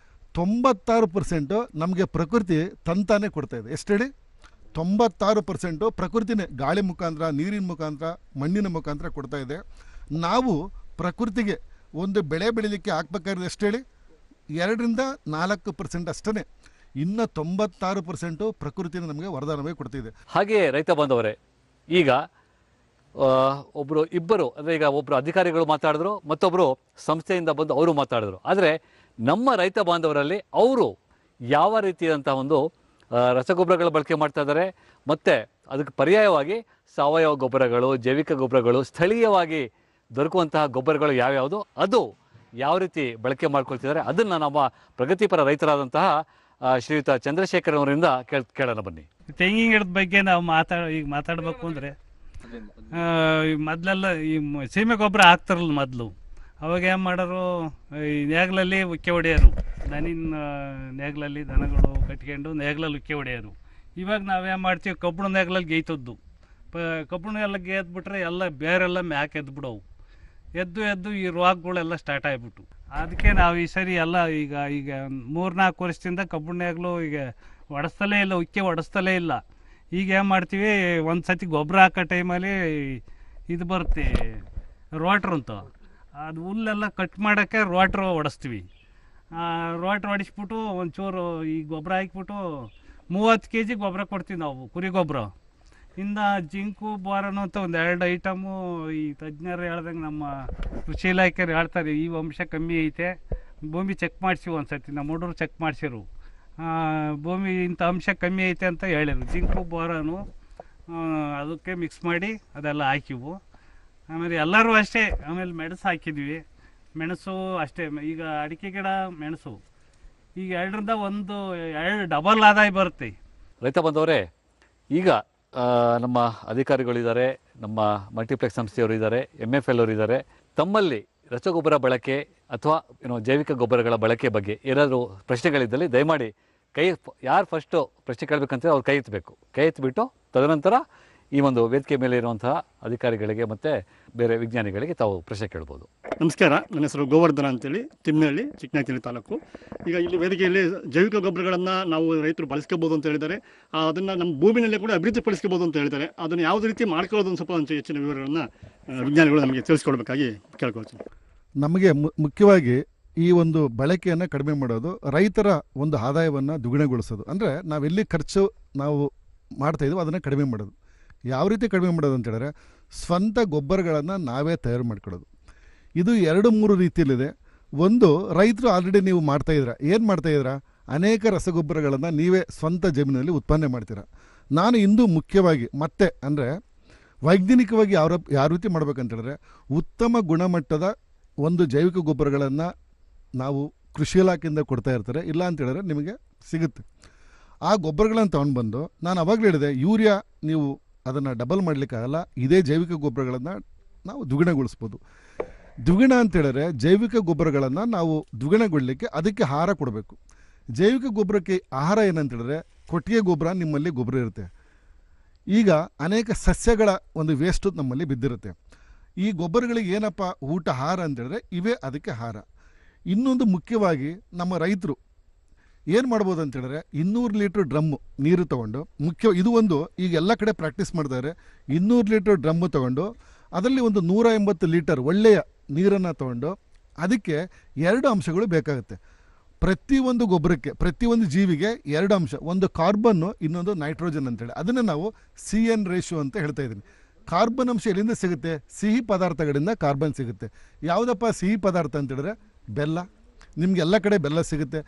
96% ನಮಗೆ ಪ್ರಕೃತಿ ತಂತಾನೆ ಕೊಡ್ತಾ ಇದೆ. ಎಷ್ಟು ಹೇಳಿ? 96% ಪ್ರಕೃತಿನೇ ಗಾಳಿ ಮುಖಾಂತರ, ನೀರಿನ ಮುಖಾಂತರ, ಮಣ್ಣಿನ ಮುಖಾಂತರ ಕೊಡ್ತಾ ಇದೆ. ನಾವು ಪ್ರಕೃತಿಗೆ ಒಂದು ಬೆಳೆ ಬೆಳಿಲಿಕ್ಕೆ ಹಾಕ್ಬೇಕಾದ್ರೆ ಎಷ್ಟು ಹೇಳಿ? 2-4% ಅಷ್ಟೇ. ಇನ್ನು 96% ಪ್ರಕೃತಿನ ನಮಗೆ ವರದಾನವೇ ಕೊಡ್ತಿದೆ. ಹಾಗೆಯೇ ರೈತ ಬಾಂಧವರೇ, ಈಗ ಇಬ್ಬರು ಅಂದರೆ ಈಗ ಒಬ್ಬರು ಅಧಿಕಾರಿಗಳು ಮಾತಾಡಿದ್ರು, ಮತ್ತೊಬ್ಬರು ಸಂಸ್ಥೆಯಿಂದ ಬಂದು ಅವರು ಮಾತಾಡಿದ್ರು. ಆದರೆ ನಮ್ಮ ರೈತ ಬಾಂಧವರಲ್ಲಿ ಅವರು ಯಾವ ರೀತಿಯಾದಂಥ ಒಂದು ರಸಗೊಬ್ಬರಗಳ ಬಳಕೆ ಮಾಡ್ತಾ ಇದ್ದಾರೆ, ಮತ್ತು ಅದಕ್ಕೆ ಪರ್ಯಾಯವಾಗಿ ಸಾವಯವ ಗೊಬ್ಬರಗಳು, ಜೈವಿಕ ಗೊಬ್ಬರಗಳು, ಸ್ಥಳೀಯವಾಗಿ ದೊರಕುವಂತಹ ಗೊಬ್ಬರಗಳು ಯಾವ್ಯಾವುದು, ಅದು ಯಾವ ರೀತಿ ಬಳಕೆ ಮಾಡ್ಕೊಳ್ತಿದ್ದಾರೆ, ಅದನ್ನು ನಮ್ಮ ಪ್ರಗತಿಪರ ರೈತರಾದಂತಹ ಶ್ರೀಯುತ ಚಂದ್ರಶೇಖರ್ ಅವರಿಂದ ಕೇಳೋಣ ಬನ್ನಿ. ತೆಂಗಿನ ಗಿಡದ ಬಗ್ಗೆ ನಾವು ಮಾತಾಡಬೇಕು ಅಂದರೆ ಮೊದಲೆಲ್ಲ ಈ ಸೀಮೆ ಗೊಬ್ಬರ ಹಾಕ್ತಾರಲ್ಲ ಮೊದಲು, ಅವಾಗ ಏನು ಮಾಡೋರು, ಈ ನೇಗ್ಲಲ್ಲಿ ಉಕ್ಕೆ ಹೊಡೆಯೋರು, ದನಿನ ನೇಗ್ಲಲ್ಲಿ ದನಗಳು ಕಟ್ಕೊಂಡು ನೇಗ್ಲಲ್ಲಿ ಉಕ್ಕೆ ಹೊಡೆಯೋರು. ಇವಾಗ ನಾವೇನು ಮಾಡ್ತೀವಿ, ಕಬ್ಬಣ ನೇಗ್ಲಲ್ಲಿ ಗೇಯ್ತದ್ದು. ಕಬ್ಬಣ ಎಲ್ಲ ಗೇದ್ಬಿಟ್ರೆ ಎಲ್ಲ ಬೇರೆಲ್ಲ ಮ್ಯಾಕೆ ಎದ್ಬಿಡವು. ಎದ್ದು ಈ ರೋಗಗಳೆಲ್ಲ ಸ್ಟಾರ್ಟ್ ಆಗಿಬಿಟ್ಟು, ಅದಕ್ಕೆ ನಾವು ಈ ಸರಿ ಎಲ್ಲ ಈಗ 3-4 ವರ್ಷದಿಂದ ಕಬ್ಬಣ ನೇಗ್ಲು ಈಗ ಒಡಿಸ್ತಲೇ ಇಲ್ಲ, ಉಕ್ಕೆ ಒಡಿಸ್ತಲೇ ಇಲ್ಲ. ಈಗ ಏನು ಮಾಡ್ತೀವಿ, ಒಂದು ಸತಿ ಗೊಬ್ಬರ ಹಾಕೋ ಟೈಮಲ್ಲಿ ಇದು ಬರುತ್ತೆ ರೋಟ್ರ್ ಅಂತ, ಅದು ಹುಲ್ಲೆಲ್ಲ ಕಟ್ ಮಾಡೋಕ್ಕೆ ರೋಟ್ರ್ ಹೊಡೆಸ್ತೀವಿ. ರೋಟ್ರ್ ಹೊಡಿಸ್ಬಿಟ್ಟು ಒಂಚೂರು ಈ ಗೊಬ್ಬರ ಹಾಕ್ಬಿಟ್ಟು 30 kg ಗೊಬ್ಬರ ಕೊಡ್ತೀವಿ ನಾವು, ಕುರಿ ಗೊಬ್ಬರ. ಇನ್ನು ಜಿಂಕು ಬೋರನು ಅಂತ 2 ಐಟಮು ಈ ತಜ್ಞರು ಹೇಳ್ದಂಗೆ ನಮ್ಮ ಕೃಷಿ ಇಲಾಖೆಯವ್ರು ಹೇಳ್ತಾರೆ, ಈ ಅಂಶ ಕಮ್ಮಿ ಐತೆ, ಭೂಮಿ ಚೆಕ್ ಮಾಡಿಸಿ ಒಂದು ಸತಿ ನಮ್ಮ ಹುಡುಗರು ಚೆಕ್ ಮಾಡಿಸಿರು, ಭೂಮಿ ಇಂಥ ಅಂಶ ಕಮ್ಮಿ ಐತೆ ಅಂತ ಹೇಳಿರು. ಜಿಂಕು ಬೋರನು ಅದಕ್ಕೆ ಮಿಕ್ಸ್ ಮಾಡಿ ಅದೆಲ್ಲ ಹಾಕಿವು. ಆಮೇಲೆ ಎಲ್ಲರೂ ಅಷ್ಟೇ. ಆಮೇಲೆ ಮೆಣಸು ಹಾಕಿದ್ವಿ, ಮೆಣಸು ಅಷ್ಟೇ. ಈಗ ಅಡಿಕೆ ಗಿಡ, ಮೆಣಸು ಈಗ 2 ಡಬಲ್ ಆದಾಯ ಬರುತ್ತೆ. ರೈತ ಬಂದವರೇ, ಈಗ ನಮ್ಮ ಅಧಿಕಾರಿಗಳಿದ್ದಾರೆ, ನಮ್ಮ ಮಲ್ಟಿಪ್ಲೆಕ್ಸ್ ಸಂಸ್ಥೆಯವರು ಇದ್ದಾರೆ, MFL ಅವರು ಇದ್ದಾರೆ. ತಮ್ಮಲ್ಲಿ ರಸಗೊಬ್ಬರ ಬಳಕೆ ಅಥವಾ ಜೈವಿಕ ಗೊಬ್ಬರಗಳ ಬಳಕೆ ಬಗ್ಗೆ ಏನಾದರೂ ಪ್ರಶ್ನೆಗಳಿದ್ದಲ್ಲಿ ದಯಮಾಡಿ ಯಾರು ಫಸ್ಟು ಪ್ರಶ್ನೆ ಕೇಳಬೇಕಂತ ಅವ್ರು ಕೈ ಎತ್ತಬೇಕು. ಕೈ ಎತ್ತಿಬಿಟ್ಟು ತದನಂತರ ಈ ಒಂದು ವೇದಿಕೆ ಮೇಲೆ ಇರುವಂತಹ ಅಧಿಕಾರಿಗಳಿಗೆ ಮತ್ತು ಬೇರೆ ವಿಜ್ಞಾನಿಗಳಿಗೆ ತಾವು ಪ್ರಶ್ನೆ ಕೇಳ್ಬೋದು. ನಮಸ್ಕಾರ, ನನ್ನ ಹೆಸರು ಗೋವರ್ಧನ ಅಂತೇಳಿ, ತಿಮ್ನಹಳ್ಳಿ, ಚಿಕ್ಕನಾಯಕನಹಳ್ಳಿ ತಾಲೂಕು. ಈಗ ಇಲ್ಲಿ ವೇದಿಕೆಯಲ್ಲಿ ಜೈವಿಕ ಗೊಬ್ಬರಗಳನ್ನು ನಾವು ರೈತರು ಬಳಸ್ಕೋಬೋದು ಅಂತ ಹೇಳಿದ್ದಾರೆ. ಅದನ್ನು ನಮ್ಮ ಭೂಮಿನಲ್ಲೇ ಕೂಡ ಅಭಿವೃದ್ಧಿಪಡಿಸ್ಕೋಬೋದು ಅಂತ ಹೇಳಿದ್ದಾರೆ. ಅದನ್ನು ಯಾವುದೇ ರೀತಿ ಮಾಡ್ಕೊಳ್ಳೋದು ಒಂದು ಸ್ವಲ್ಪ ಹೆಚ್ಚಿನ ವಿವರಗಳನ್ನು ವಿಜ್ಞಾನಿಗಳು ನಮಗೆ ತಿಳಿಸ್ಕೊಡ್ಬೇಕಾಗಿ ಕೇಳ್ಕೊಳ್ತೀನಿ. ನಮಗೆ ಮುಖ್ಯವಾಗಿ ಈ ಒಂದು ಬಳಕೆಯನ್ನು ಕಡಿಮೆ ಮಾಡೋದು, ರೈತರ ಒಂದು ಆದಾಯವನ್ನು ದ್ವಿಗುಣಗೊಳಿಸೋದು. ಅಂದರೆ ನಾವೆಲ್ಲಿ ಖರ್ಚು ನಾವು ಮಾಡ್ತಾಯಿದ್ವೋ ಅದನ್ನು ಕಡಿಮೆ ಮಾಡೋದು. ಯಾವ ರೀತಿ ಕಡಿಮೆ ಮಾಡೋದು ಅಂತ ಹೇಳಿದ್ರೆ, ಸ್ವಂತ ಗೊಬ್ಬರಗಳನ್ನು ನಾವೇ ತಯಾರು ಮಾಡ್ಕೊಳ್ಳೋದು. ಇದು 2-3 ರೀತಿಯಲ್ಲಿದೆ. ಒಂದು, ರೈತರು ಆಲ್ರೆಡಿ ನೀವು ಮಾಡ್ತಾಯಿದ್ದೀರಾ. ಏನು ಮಾಡ್ತಾಯಿದ್ದೀರಾ? ಅನೇಕ ರಸಗೊಬ್ಬರಗಳನ್ನು ನೀವೇ ಸ್ವಂತ ಜಮೀನಲ್ಲಿ ಉತ್ಪನ್ನ ಮಾಡ್ತೀರಾ. ನಾನು ಇಂದು ಮುಖ್ಯವಾಗಿ ಮತ್ತೆ ಅಂದರೆ ವೈಜ್ಞಾನಿಕವಾಗಿ ಯಾವ ರೀತಿ ಮಾಡ್ಬೇಕಂತೇಳಿದ್ರೆ, ಉತ್ತಮ ಗುಣಮಟ್ಟದ ಒಂದು ಜೈವಿಕ ಗೊಬ್ಬರಗಳನ್ನು ನಾವು ಕೃಷಿ ಇಲಾಖೆಯಿಂದ ಕೊಡ್ತಾ ಇರ್ತಾರೆ. ಇಲ್ಲ ಅಂತ ಹೇಳಿದ್ರೆ ನಿಮಗೆ ಸಿಗುತ್ತೆ. ಆ ಗೊಬ್ಬರಗಳನ್ನು ತೊಗೊಂಡ್ಬಂದು, ನಾನು ಅವಾಗಲೇ ಹೇಳಿದೆ, ಯೂರಿಯಾ ನೀವು ಅದನ್ನು ಡಬಲ್ ಮಾಡಲಿಕ್ಕಾಗಲ್ಲ. ಇದೇ ಜೈವಿಕ ಗೊಬ್ಬರಗಳನ್ನು ನಾವು ದ್ವಿಗುಣಗೊಳಿಸ್ಬೋದು. ದ್ವಿಗುಣ ಅಂತೇಳಿದ್ರೆ ಜೈವಿಕ ಗೊಬ್ಬರಗಳನ್ನು ನಾವು ದ್ವಿಗುಣಗೊಳ್ಳಲಿಕ್ಕೆ ಅದಕ್ಕೆ ಆಹಾರ ಕೊಡಬೇಕು. ಜೈವಿಕ ಗೊಬ್ಬರಕ್ಕೆ ಆಹಾರ ಏನಂತೇಳಿದ್ರೆ, ಕೊಟ್ಟಿಗೆ ಗೊಬ್ಬರ ನಿಮ್ಮಲ್ಲಿ ಗೊಬ್ಬರ ಇರುತ್ತೆ. ಈಗ ಅನೇಕ ಸಸ್ಯಗಳ ಒಂದು ವೇಸ್ಟು ನಮ್ಮಲ್ಲಿ ಬಿದ್ದಿರುತ್ತೆ. ಈ ಗೊಬ್ಬರಗಳಿಗೆ ಏನಪ್ಪ ಊಟ, ಆಹಾರ ಅಂತೇಳಿದ್ರೆ ಇವೇ ಅದಕ್ಕೆ ಆಹಾರ. ಇನ್ನೊಂದು ಮುಖ್ಯವಾಗಿ ನಮ್ಮ ರೈತರು ಏನು ಮಾಡ್ಬೋದು ಅಂತೇಳಿದ್ರೆ, 200 ಲೀಟ್ರ್ ಡ್ರಮ್ಮು ನೀರು ತೊಗೊಂಡು, ಇದು ಒಂದು ಈಗ ಎಲ್ಲ ಕಡೆ ಪ್ರಾಕ್ಟೀಸ್ ಮಾಡ್ತಾರೆ. 200 ಲೀಟ್ರ್ ಡ್ರಮ್ಮು ತೊಗೊಂಡು ಅದರಲ್ಲಿ ಒಂದು 180 ಲೀಟರ್ ಒಳ್ಳೆಯ ನೀರನ್ನು ತೊಗೊಂಡು, ಅದಕ್ಕೆ 2 ಅಂಶಗಳು ಬೇಕಾಗುತ್ತೆ. ಪ್ರತಿಯೊಂದು ಗೊಬ್ಬರಕ್ಕೆ, ಪ್ರತಿಯೊಂದು ಜೀವಿಗೆ 2 ಅಂಶ, ಒಂದು ಕಾರ್ಬನ್ನು, ಇನ್ನೊಂದು ನೈಟ್ರೋಜನ್ ಅಂತೇಳಿ. ಅದನ್ನು ನಾವು CN ರೇಷಿಯೋ ಅಂತ ಹೇಳ್ತಾ ಇದ್ದೀನಿ. ಕಾರ್ಬನ್ ಅಂಶ ಎಲ್ಲಿಂದ ಸಿಗುತ್ತೆ? ಸಿಹಿ ಪದಾರ್ಥಗಳಿಂದ ಕಾರ್ಬನ್ ಸಿಗುತ್ತೆ. ಯಾವುದಪ್ಪ ಸಿಹಿ ಪದಾರ್ಥ ಅಂತೇಳಿದ್ರೆ ಬೆಲ್ಲ. ನಿಮಗೆ ಎಲ್ಲ ಕಡೆ ಬೆಲ್ಲ ಸಿಗುತ್ತೆ.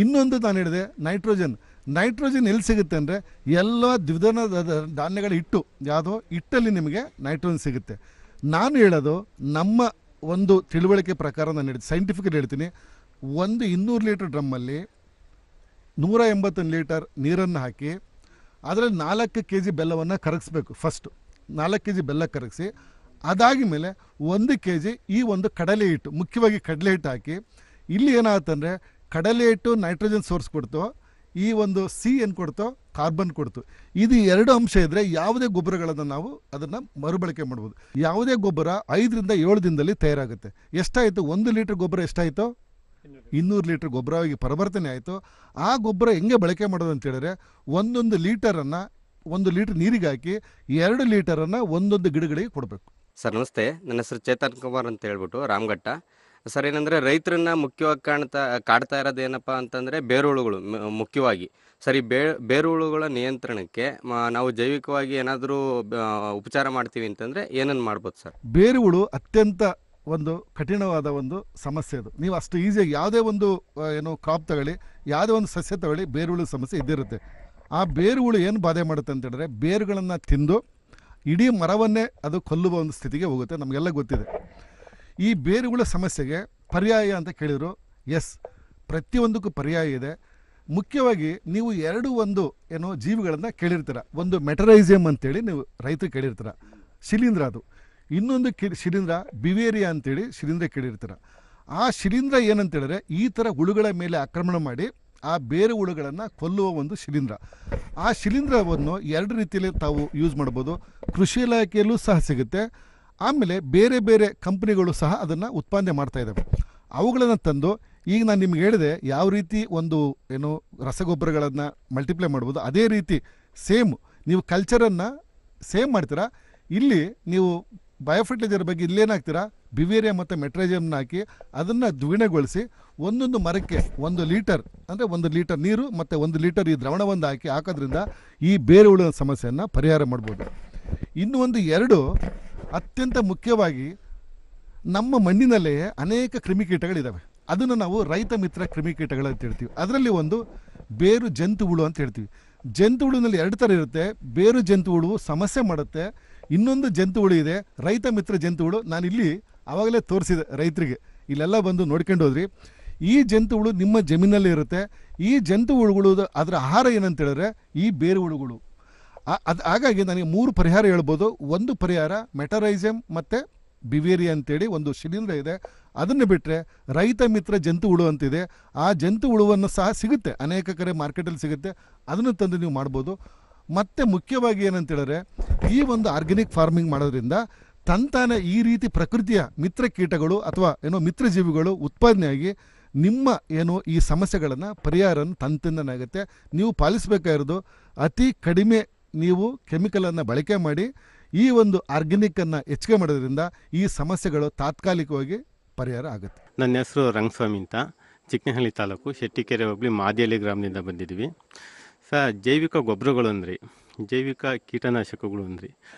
ಇನ್ನೊಂದು ನಾನು ಹೇಳಿದೆ ನೈಟ್ರೋಜನ್. ನೈಟ್ರೋಜನ್ ಎಲ್ಲಿ ಸಿಗುತ್ತೆ ಅಂದರೆ, ಎಲ್ಲ ದ್ವಿದಳ ಧಾನ್ಯಗಳ ಹಿಟ್ಟು, ಯಾವುದೋ ಹಿಟ್ಟಲ್ಲಿ ನಿಮಗೆ ನೈಟ್ರೋಜನ್ ಸಿಗುತ್ತೆ. ನಾನು ಹೇಳೋದು ನಮ್ಮ ಒಂದು ತಿಳುವಳಿಕೆ ಪ್ರಕಾರ ನಾನು ಹೇಳಿದೆ, ಸೈಂಟಿಫಿಕಲಿ ಹೇಳ್ತೀನಿ. ಒಂದು 200 ಲೀಟರ್ ಡ್ರಮ್ಮಲ್ಲಿ 180 ಲೀಟರ್ ನೀರನ್ನು ಹಾಕಿ ಅದರಲ್ಲಿ 4 kg ಬೆಲ್ಲವನ್ನು ಕರಗಿಸ್ಬೇಕು. ಫಸ್ಟು 4 kg ಬೆಲ್ಲ ಕರಗಿಸಿ, ಅದಾದ ಮೇಲೆ 1 kg ಈ ಒಂದು ಕಡಲೆ ಹಿಟ್ಟು, ಮುಖ್ಯವಾಗಿ ಕಡಲೆ ಹಿಟ್ಟು ಹಾಕಿ. ಇಲ್ಲಿ ಏನಾಗುತ್ತಂದರೆ, ಕಡಲೆ ಹಿಟ್ಟು ನೈಟ್ರೋಜನ್ ಸೋರ್ಸ್ ಕೊಡ್ತು, ಈ ಒಂದು CN ಕೊಡ್ತು, ಕಾರ್ಬನ್ ಕೊಡ್ತು. ಇದು 2 ಅಂಶ ಇದ್ದರೆ ಯಾವುದೇ ಗೊಬ್ಬರಗಳನ್ನು ನಾವು ಅದನ್ನು ಮರುಬಳಕೆ ಮಾಡ್ಬೋದು. ಯಾವುದೇ ಗೊಬ್ಬರ 5 ರಿಂದ 7 ದಿನದಲ್ಲಿ ತಯಾರಾಗುತ್ತೆ. ಎಷ್ಟಾಯಿತು? 1 ಲೀಟ್ರ್ ಗೊಬ್ಬರ ಎಷ್ಟಾಯಿತು? 200 ಲೀಟರ್ ಗೊಬ್ಬರವಾಗಿ ಪರಿವರ್ತನೆ ಆಯಿತು. ಆ ಗೊಬ್ಬರ ಹೆಂಗೆ ಬಳಕೆ ಮಾಡೋದು ಅಂತ ಹೇಳಿದ್ರೆ, 1 ಲೀಟರನ್ನು 1 ಲೀಟರ್ ನೀರಿಗೆ ಹಾಕಿ 2 ಲೀಟರನ್ನು ಒಂದೊಂದು ಗಿಡಗಳಿಗೆ ಕೊಡಬೇಕು. ಸರ್ ನಮಸ್ತೆ, ನನ್ನ ಹೆಸರು ಚೇತನ್ ಕುಮಾರ್ ಅಂತ ಹೇಳ್ಬಿಟ್ಟು ರಾಮಘಟ್ಟ. ಸರ್ ಏನಂದರೆ ರೈತರನ್ನ ಮುಖ್ಯವಾಗಿ ಕಾಡ್ತಾ ಇರೋದು ಏನಪ್ಪ ಅಂತಂದರೆ ಬೇರುಹುಳುಗಳು ಮುಖ್ಯವಾಗಿ. ಸರಿ, ಬೇರುಹುಳುಗಳ ನಿಯಂತ್ರಣಕ್ಕೆ ನಾವು ಜೈವಿಕವಾಗಿ ಏನಾದರೂ ಉಪಚಾರ ಮಾಡ್ತೀವಿ ಅಂತಂದರೆ ಏನನ್ನು ಮಾಡ್ಬೋದು ಸರ್? ಬೇರುಹುಳು ಅತ್ಯಂತ ಒಂದು ಕಠಿಣವಾದ ಒಂದು ಸಮಸ್ಯೆ. ಅದು ನೀವು ಅಷ್ಟು ಈಸಿಯಾಗಿ ಯಾವುದೇ ಒಂದು ಕ್ರಾಪ್ ತಗೊಳ್ಳಿ, ಯಾವುದೇ ಒಂದು ಸಸ್ಯ ತಗೊಳ್ಳಿ, ಬೇರುಹುಳು ಸಮಸ್ಯೆ ಇದ್ದಿರುತ್ತೆ. ಆ ಬೇರುಹುಳು ಏನು ಬಾಧೆ ಮಾಡುತ್ತೆ ಅಂತ ಹೇಳಿದ್ರೆ, ಬೇರುಗಳನ್ನು ತಿಂದು ಇಡೀ ಮರವನ್ನೇ ಅದು ಕೊಲ್ಲುವ ಒಂದು ಸ್ಥಿತಿಗೆ ಹೋಗುತ್ತೆ. ನಮಗೆಲ್ಲ ಗೊತ್ತಿದೆ. ಈ ಬೇರುಗಳ ಸಮಸ್ಯೆಗೆ ಪರ್ಯಾಯ ಅಂತ ಕೇಳಿದ್ರು. ಎಸ್, ಪ್ರತಿಯೊಂದಕ್ಕೂ ಪರ್ಯಾಯ ಇದೆ. ಮುಖ್ಯವಾಗಿ ನೀವು ಜೀವಿಗಳನ್ನು ಕೇಳಿರ್ತೀರ. ಒಂದು ಮೆಟರೈಸಿಯಮ್ ಅಂತೇಳಿ ನೀವು ರೈತರು ಕೇಳಿರ್ತೀರ, ಶಿಲೀಂಧ್ರ. ಅದು ಇನ್ನೊಂದು ಶಿಲೀಂಧ್ರ ಬಿವೇರಿಯಾ ಅಂತೇಳಿ ಶಿಲೀಂಧ್ರ ಕೇಳಿರ್ತೀರ. ಆ ಶಿಲೀಂಧ್ರ ಏನಂತೇಳಿದ್ರೆ, ಈ ಥರ ಹುಳುಗಳ ಮೇಲೆ ಆಕ್ರಮಣ ಮಾಡಿ ಆ ಬೇರೆ ಹುಳುಗಳನ್ನು ಕೊಲ್ಲುವ ಒಂದು ಶಿಲೀಂಧ್ರ. ಆ ಶಿಲೀಂಧ್ರವನ್ನು 2 ರೀತಿಯಲ್ಲಿ ತಾವು ಯೂಸ್ ಮಾಡ್ಬೋದು. ಕೃಷಿ ಇಲಾಖೆಯಲ್ಲೂ ಸಹ ಸಿಗುತ್ತೆ. ಆಮೇಲೆ ಬೇರೆ ಬೇರೆ ಕಂಪ್ನಿಗಳು ಸಹ ಅದನ್ನು ಉತ್ಪಾದನೆ ಮಾಡ್ತಾ ಇದ್ದಾವೆ. ಅವುಗಳನ್ನು ತಂದು, ಈಗ ನಾನು ನಿಮ್ಗೆ ಹೇಳಿದೆ ಯಾವ ರೀತಿ ರಸಗೊಬ್ಬರಗಳನ್ನು ಮಲ್ಟಿಪ್ಲೈ ಮಾಡ್ಬೋದು, ಅದೇ ರೀತಿ ಸೇಮ್ ನೀವು ಕಲ್ಚರನ್ನು ಸೇಮ್ ಮಾಡ್ತೀರಾ. ಇಲ್ಲಿ ನೀವು ಬಯೋಫರ್ಟಿಲೈಸರ್ ಬಗ್ಗೆ ಇಲ್ಲೇನಾಗ್ತೀರಾ, ಬಿವೇರಿಯಾ ಮತ್ತು ಮೆಟ್ರೈಸಿಯಮ್ನ ಹಾಕಿ ಅದನ್ನು ದ್ವಿಗುಣಗೊಳಿಸಿ ಒಂದೊಂದು ಮರಕ್ಕೆ 1 ಲೀಟರ್ ಅಂದರೆ 1 ಲೀಟರ್ ನೀರು ಮತ್ತು 1 ಲೀಟರ್ ಈ ದ್ರಾವಣವನ್ನು ಹಾಕೋದ್ರಿಂದ ಈ ಬೇರುಹುಳ ಸಮಸ್ಯೆಯನ್ನು ಪರಿಹಾರ ಮಾಡ್ಬೋದು. ಇನ್ನು 2 ಅತ್ಯಂತ ಮುಖ್ಯವಾಗಿ, ನಮ್ಮ ಮಣ್ಣಿನಲ್ಲೇ ಅನೇಕ ಕ್ರಿಮಿಕೀಟಗಳಿದ್ದಾವೆ. ಅದನ್ನು ನಾವು ರೈತ ಮಿತ್ರ ಕ್ರಿಮಿಕೀಟಗಳು ಅಂತ ಹೇಳ್ತೀವಿ. ಅದರಲ್ಲಿ ಒಂದು ಬೇರು ಜಂತು ಹುಳು ಅಂತ ಹೇಳ್ತೀವಿ. ಜಂತು ಹುಳುನಲ್ಲಿ 2 ಥರ ಇರುತ್ತೆ. ಬೇರು ಜಂತು ಹುಳು ಸಮಸ್ಯೆ ಮಾಡುತ್ತೆ. ಇನ್ನೊಂದು ಜಂತು ಹುಳು ಇದೆ, ರೈತ ಮಿತ್ರ ಜಂತು ಹುಳು. ನಾನು ಇಲ್ಲಿ ಆವಾಗಲೇ ತೋರಿಸಿದೆ ರೈತರಿಗೆ, ಇಲ್ಲೆಲ್ಲ ಬಂದು ನೋಡ್ಕೊಂಡು ಹೋದ್ರಿ. ಈ ಜಂತು ಹುಳು ನಿಮ್ಮ ಜಮೀನಲ್ಲಿ ಇರುತ್ತೆ. ಈ ಜಂತು ಹುಳುಗಳು ಅದರ ಆಹಾರ ಏನಂತ ಹೇಳಿದ್ರೆ ಈ ಬೇರು ಹುಳುಗಳು. ಹಾಗಾಗಿ ನನಗೆ 3 ಪರಿಹಾರ ಹೇಳ್ಬೋದು. ಒಂದು ಪರಿಹಾರ ಮೆಟರೈಸಿಯಮ್ ಮತ್ತು ಬಿವೇರಿಯಾ ಅಂತೇಳಿ ಒಂದು ಶಿಲೀಂಧ್ರ ಇದೆ. ಅದನ್ನು ಬಿಟ್ಟರೆ ರೈತ ಮಿತ್ರ ಜಂತು ಹುಳು ಅಂತಿದೆ. ಆ ಜಂತು ಹುಳುವನ್ನು ಸಹ ಸಿಗುತ್ತೆ, ಅನೇಕ ಕಡೆ ಮಾರ್ಕೆಟಲ್ಲಿ ಸಿಗುತ್ತೆ. ಅದನ್ನು ತಂದು ನೀವು ಮಾಡ್ಬೋದು. ಮತ್ತು ಮುಖ್ಯವಾಗಿ ಏನಂತೇಳಿದ್ರೆ, ಈ ಒಂದು ಆರ್ಗ್ಯಾನಿಕ್ ಫಾರ್ಮಿಂಗ್ ಮಾಡೋದ್ರಿಂದ ತಂತಾನೆ ಈ ರೀತಿ ಪ್ರಕೃತಿಯ ಮಿತ್ರ ಕೀಟಗಳು ಅಥವಾ ಮಿತ್ರ ಜೀವಿಗಳು ಉತ್ಪಾದನೆಯಾಗಿ ನಿಮ್ಮ ಈ ಸಮಸ್ಯೆಗಳನ್ನು ಪರಿಹಾರ ತಂತಿಂದನಾಗುತ್ತೆ. ನೀವು ಪಾಲಿಸಬೇಕಾಗಿರೋದು ಅತಿ ಕಡಿಮೆ ನೀವು ಕೆಮಿಕಲನ್ನು ಬಳಕೆ ಮಾಡಿ ಈ ಒಂದು ಆರ್ಗ್ಯಾನಿಕ್ಕನ್ನು ಹೆಚ್ಚಿಗೆ ಮಾಡೋದ್ರಿಂದ ಈ ಸಮಸ್ಯೆಗಳು ತಾತ್ಕಾಲಿಕವಾಗಿ ಪರಿಹಾರ ಆಗುತ್ತೆ. ನನ್ನ ಹೆಸರು ರಂಗಸ್ವಾಮಿ ಅಂತ, ಚಿಕ್ಕನಹಳ್ಳಿ ತಾಲೂಕು ಶೆಟ್ಟಿಕೆರೆ ಹೋಬಳಿ ಮಾದಿಹಳ್ಳಿ ಗ್ರಾಮದಿಂದ ಬಂದಿದ್ದೀವಿ. ಜೈವಿಕ ಗೊಬ್ಬರಗಳು ಅಂದ್ರಿ, ಜೈವಿಕ ಕೀಟನಾಶಕಗಳು ಅಂದ್ರಿ,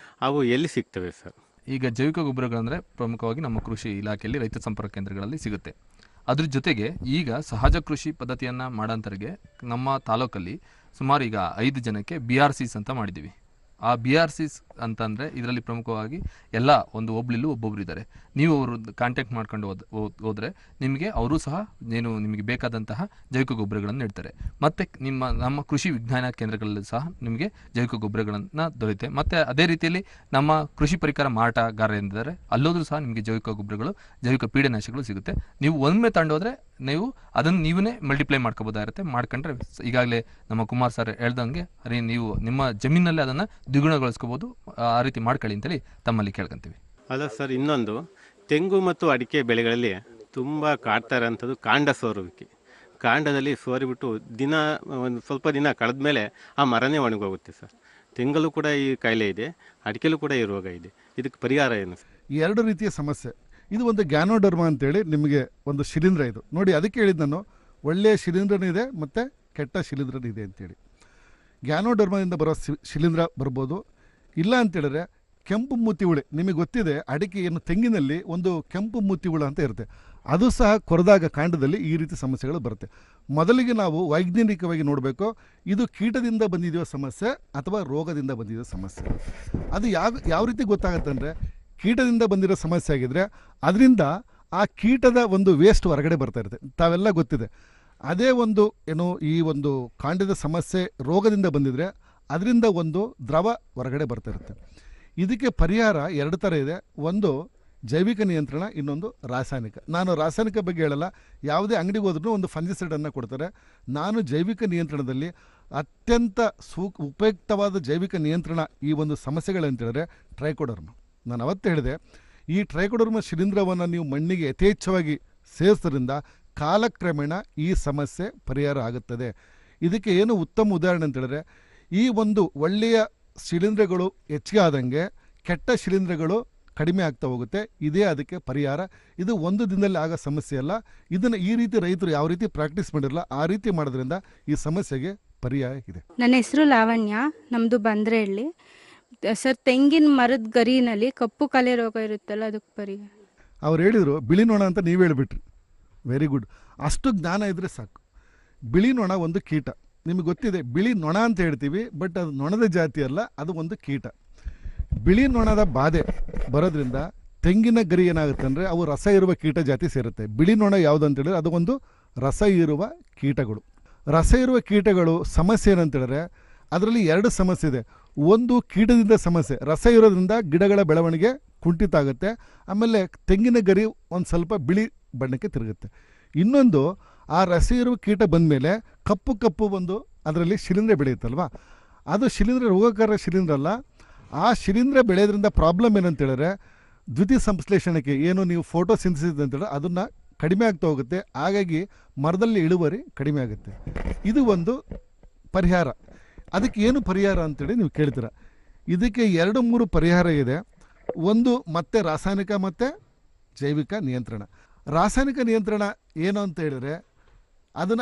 ಅವು ಎಲ್ಲಿ ಸಿಗ್ತವೆ ಸರ್? ಈಗ ಜೈವಿಕ ಗೊಬ್ಬರಗಳಂದರೆ ಪ್ರಮುಖವಾಗಿ ನಮ್ಮ ಕೃಷಿ ಇಲಾಖೆಯಲ್ಲಿ ರೈತ ಸಂಪರ್ಕ ಕೇಂದ್ರಗಳಲ್ಲಿ ಸಿಗುತ್ತೆ. ಅದ್ರ ಜೊತೆಗೆ ಈಗ ಸಹಜ ಕೃಷಿ ಪದ್ಧತಿಯನ್ನು ಮಾಡೋಂಥರಿಗೆ ನಮ್ಮ ತಾಲೂಕಲ್ಲಿ ಸುಮಾರು ಈಗ 5 ಜನಕ್ಕೆ BRCs ಅಂತ ಮಾಡಿದ್ದೀವಿ. ಆ BRCs ಅಂತಂದರೆ ಇದರಲ್ಲಿ ಪ್ರಮುಖವಾಗಿ ಎಲ್ಲ ಒಂದು ಹೋಬಳಿಲೂ ಒಬ್ಬೊಬ್ರು ಇದ್ದಾರೆ. ನೀವು ಅವರು ಕಾಂಟ್ಯಾಕ್ಟ್ ಮಾಡ್ಕೊಂಡು ಹೋದರೆ ನಿಮಗೆ ಅವರು ಸಹ ನಿಮಗೆ ಬೇಕಾದಂತಹ ಜೈವಿಕ ಗೊಬ್ಬರಗಳನ್ನು ನೀಡ್ತಾರೆ. ಮತ್ತು ನಮ್ಮ ಕೃಷಿ ವಿಜ್ಞಾನ ಕೇಂದ್ರಗಳಲ್ಲಿ ಸಹ ನಿಮಗೆ ಜೈವಿಕ ಗೊಬ್ಬರಗಳನ್ನು ದೊರೆಯುತ್ತೆ. ಮತ್ತು ಅದೇ ರೀತಿಯಲ್ಲಿ ನಮ್ಮ ಕೃಷಿ ಪರಿಕರ ಮಾರಾಟಗಾರ ಎಂದಿದ್ದಾರೆ, ಅಲ್ಲೋದ್ರೂ ಸಹ ನಿಮಗೆ ಜೈವಿಕ ಗೊಬ್ಬರಗಳು, ಜೈವಿಕ ಪೀಡನಾಶಕಗಳು ಸಿಗುತ್ತೆ. ನೀವು ಒಮ್ಮೆ ತಗೊಂಡೋದ್ರೆ ನೀವು ಅದನ್ನು ನೀವೇ ಮಲ್ಟಿಪ್ಲೈ ಮಾಡ್ಕೋಬೋದಾಗಿರುತ್ತೆ. ಮಾಡ್ಕೊಂಡ್ರೆ ಈಗಾಗಲೇ ನಮ್ಮ ಕುಮಾರ್ ಸರ್ ಹೇಳ್ದಂಗೆ ನೀವು ನಿಮ್ಮ ಜಮೀನಲ್ಲೇ ಅದನ್ನು ದ್ವಿಗುಣಗೊಳಿಸ್ಕೋಬೋದು. ಆ ರೀತಿ ಮಾಡ್ಕೊಳ್ಳಿ ಅಂತೇಳಿ ತಮ್ಮಲ್ಲಿ ಕೇಳ್ಕೊಂತೀವಿ. ಅಲ್ಲ ಸರ್, ಇನ್ನೊಂದು ತೆಂಗು ಮತ್ತು ಅಡಿಕೆ ಬೆಳೆಗಳಲ್ಲಿ ತುಂಬ ಕಾಡ್ತಾ ಇರೋಂಥದ್ದು ಕಾಂಡ ಸೋರುವಿಕೆ. ಕಾಂಡದಲ್ಲಿ ಸೋರಿಬಿಟ್ಟು ಒಂದು ಸ್ವಲ್ಪ ದಿನ ಕಳೆದ ಮೇಲೆ ಆ ಮರನೇ ಒಣಗೋಗುತ್ತೆ ಸರ್. ತೆಂಗಲ್ಲೂ ಕೂಡ ಈ ಕಾಯಿಲೆ ಇದೆ, ಅಡಿಕೆಲೂ ಕೂಡ ಈ ರೋಗ ಇದೆ. ಇದಕ್ಕೆ ಪರಿಹಾರ ಏನು ಸರ್? 2 ರೀತಿಯ ಸಮಸ್ಯೆ. ಇದು ಒಂದು ಗ್ಯಾನೋಡರ್ಮಾ ಅಂತೇಳಿ ನಿಮಗೆ ಒಂದು ಶಿಲೀಂಧ್ರ. ಇದು ನೋಡಿ, ಅದಕ್ಕೆ ಹೇಳಿದ್ದು ನಾನು, ಒಳ್ಳೆಯ ಶಿಲೀಂಧ್ರನೂ ಇದೆ ಮತ್ತು ಕೆಟ್ಟ ಶಿಲೀಂಧ್ರನೂ ಇದೆ ಅಂತೇಳಿ. ಗ್ಯಾನೋಡರ್ಮಾದಿಂದ ಬರೋ ಶಿಲೀಂಧ್ರ ಬರ್ಬೋದು. ಇಲ್ಲ ಅಂತೇಳಿದ್ರೆ ಕೆಂಪು ಮೂತಿ ಹುಳಿ, ನಿಮಗೆ ಗೊತ್ತಿದೆ ಅಡಿಕೆ ತೆಂಗಿನಲ್ಲಿ ಒಂದು ಕೆಂಪು ಮೂತಿ ಹುಳ ಅಂತ ಇರುತ್ತೆ. ಅದು ಸಹ ಕೊರೆದಾಗ ಕಾಂಡದಲ್ಲಿ ಈ ರೀತಿ ಸಮಸ್ಯೆಗಳು ಬರುತ್ತೆ. ಮೊದಲಿಗೆ ನಾವು ವೈಜ್ಞಾನಿಕವಾಗಿ ನೋಡಬೇಕು, ಇದು ಕೀಟದಿಂದ ಬಂದಿದೆಯೋ ಸಮಸ್ಯೆ ಅಥವಾ ರೋಗದಿಂದ ಬಂದಿದೆಯೋ ಸಮಸ್ಯೆ. ಅದು ಯಾವ ರೀತಿ ಗೊತ್ತಾಗುತ್ತೆ ಅಂದರೆ, ಕೀಟದಿಂದ ಬಂದಿರೋ ಸಮಸ್ಯೆ ಆಗಿದ್ದರೆ ಅದರಿಂದ ಆ ಕೀಟದ ಒಂದು ವೇಸ್ಟ್ ಹೊರಗಡೆ ಬರ್ತಾ ಇರುತ್ತೆ, ತಾವೆಲ್ಲ ಗೊತ್ತಿದೆ. ಅದೇ ಒಂದು ಈ ಒಂದು ಕಾಂಡದ ಸಮಸ್ಯೆ ರೋಗದಿಂದ ಬಂದಿದ್ರೆ ಅದರಿಂದ ಒಂದು ದ್ರವ ಹೊರಗಡೆ ಬರ್ತಾ ಇರುತ್ತೆ. ಇದಕ್ಕೆ ಪರಿಹಾರ 2 ಥರ ಇದೆ. ಒಂದು ಜೈವಿಕ ನಿಯಂತ್ರಣ, ಇನ್ನೊಂದು ರಾಸಾಯನಿಕ. ನಾನು ರಾಸಾಯನಿಕ ಬಗ್ಗೆ ಹೇಳಲ್ಲ, ಯಾವುದೇ ಅಂಗಡಿಗೆ ಹೋದ್ರೂ ಒಂದು ಫಂಜಿಸೈಡನ್ನು ಕೊಡ್ತಾರೆ. ನಾನು ಜೈವಿಕ ನಿಯಂತ್ರಣದಲ್ಲಿ ಅತ್ಯಂತ ಉಪಯುಕ್ತವಾದ ಜೈವಿಕ ನಿಯಂತ್ರಣ ಈ ಒಂದು ಸಮಸ್ಯೆಗಳಂತೇಳಿದ್ರೆ ಟ್ರೈಕೋಡರ್ಮ. ನಾನು ಅವತ್ತು ಹೇಳಿದೆ, ಈ ಟ್ರೈಕೋಡರ್ಮ ಶಿಲೀಂಧ್ರವನ್ನು ನೀವು ಮಣ್ಣಿಗೆ ಯಥೇಚ್ಛವಾಗಿ ಸೇರಿಸೋದ್ರಿಂದ ಕಾಲಕ್ರಮೇಣ ಈ ಸಮಸ್ಯೆ ಪರಿಹಾರ ಆಗುತ್ತದೆ. ಇದಕ್ಕೆ ಏನು ಉತ್ತಮ ಉದಾಹರಣೆ ಅಂತ ಹೇಳಿದ್ರೆ, ಈ ಒಂದು ಒಳ್ಳೆಯ ಶಿಲೀಂಧ್ರಗಳು ಹೆಚ್ಚಿಗೆ ಆದಂಗೆ ಕೆಟ್ಟ ಶಿಲೀಂಧ್ರಗಳು ಕಡಿಮೆ ಆಗ್ತಾ ಹೋಗುತ್ತೆ. ಇದೇ ಅದಕ್ಕೆ ಪರಿಹಾರ. ಇದು ಒಂದು ದಿನದಲ್ಲಿ ಆಗೋ ಸಮಸ್ಯೆ ಅಲ್ಲ. ಇದನ್ನು ಈ ರೀತಿ ರೈತರು ಯಾವ ರೀತಿ ಪ್ರಾಕ್ಟೀಸ್ ಮಾಡಿರಲ್ಲ ಆ ರೀತಿ ಮಾಡೋದ್ರಿಂದ ಈ ಸಮಸ್ಯೆಗೆ ಪರಿಹಾರ ಇದೆ. ನನ್ನ ಹೆಸರು ಲಾವಣ್ಯ, ನಮ್ಮದು ಬಂದ್ರಹಳ್ಳಿ. ಸರ್, ತೆಂಗಿನ ಮರದ ಗರಿನಲ್ಲಿ ಕಪ್ಪು ಕಲೆ ರೋಗ ಇರುತ್ತಲ್ಲ, ಅದಕ್ಕೆ ಪರಿಹಾರ? ಅವ್ರು ಹೇಳಿದರು ಬಿಳಿ ನೊಣ ಅಂತ ನೀವು ಹೇಳಿಬಿಟ್ರಿ. Very good. ಅಷ್ಟು ಜ್ಞಾನ ಇದ್ದರೆ ಸಾಕು. ಬಿಳಿ ನೊಣ ಒಂದು ಕೀಟ. ನಿಮಗೆ ಗೊತ್ತಿದೆ, ಬಿಳಿ ನೊಣ ಅಂತ ಹೇಳ್ತೀವಿ, ಬಟ್ ಅದು ನೊಣದ ಜಾತಿ ಅಲ್ಲ, ಅದು ಒಂದು ಕೀಟ. ಬಿಳಿ ನೊಣದ ಬಾಧೆ ಬರೋದ್ರಿಂದ ತೆಂಗಿನ ಗರಿ ಏನಾಗುತ್ತೆ ಅಂದರೆ ಅವು ರಸ ಇರುವ ಕೀಟ ಜಾತಿ ಸೇರುತ್ತೆ. ಬಿಳಿ ನೊಣ ಯಾವುದು ಅಂತೇಳಿದ್ರೆ ಅದು ಒಂದು ರಸ ಇರುವ ಕೀಟಗಳು. ರಸ ಇರುವ ಕೀಟಗಳು ಸಮಸ್ಯೆ ಏನಂತೇಳಿದ್ರೆ ಅದರಲ್ಲಿ ಎರಡು ಸಮಸ್ಯೆ ಇದೆ. ಒಂದು ಕೀಟದಿಂದ ಸಮಸ್ಯೆ, ರಸ ಇರೋದ್ರಿಂದ ಗಿಡಗಳ ಬೆಳವಣಿಗೆ ಕುಂಠಿತ ಆಗುತ್ತೆ. ಆಮೇಲೆ ತೆಂಗಿನ ಗರಿ ಒಂದು ಸ್ವಲ್ಪ ಬಿಳಿ ಬಣ್ಣಕ್ಕೆ ತಿರುಗುತ್ತೆ. ಇನ್ನೊಂದು, ಆ ರಸ ಇರುವ ಕೀಟ ಬಂದಮೇಲೆ ಕಪ್ಪು ಕಪ್ಪು ಒಂದು ಅದರಲ್ಲಿ ಶಿಲೀಂಧ್ರ ಬೆಳೆಯುತ್ತಲ್ವ, ಅದು ಶಿಲೀಂಧ್ರ ರೋಗಕಾರಕ ಶಿಲೀಂಧ್ರ ಅಲ್ಲ. ಆ ಶಿಲೀಂಧ್ರ ಬೆಳೆಯೋದ್ರಿಂದ ಪ್ರಾಬ್ಲಮ್ ಏನಂತೇಳಿದ್ರೆ ದ್ವಿತೀಯ ಸಂಶ್ಲೇಷಣೆಗೆ ಏನು ನೀವು ಫೋಟೋಸಿಂಥಸಿಸ್ ಅಂತೇಳಿ ಅದನ್ನು ಕಡಿಮೆ ಆಗ್ತಾ ಹೋಗುತ್ತೆ. ಹಾಗಾಗಿ ಮರದಲ್ಲಿ ಇಳುವರಿ ಕಡಿಮೆ ಆಗುತ್ತೆ. ಇದು ಒಂದು ಪರಿಹಾರ. ಅದಕ್ಕೆ ಏನು ಪರಿಹಾರ ಅಂತೇಳಿ ನೀವು ಕೇಳ್ತೀರ. ಇದಕ್ಕೆ 2-3 ಪರಿಹಾರ ಇದೆ. ಒಂದು ಮತ್ತೆ ರಾಸಾಯನಿಕ ಮತ್ತು ಜೈವಿಕ ನಿಯಂತ್ರಣ. ರಾಸಾಯನಿಕ ನಿಯಂತ್ರಣ ಏನು ಅಂತ ಹೇಳಿದ್ರೆ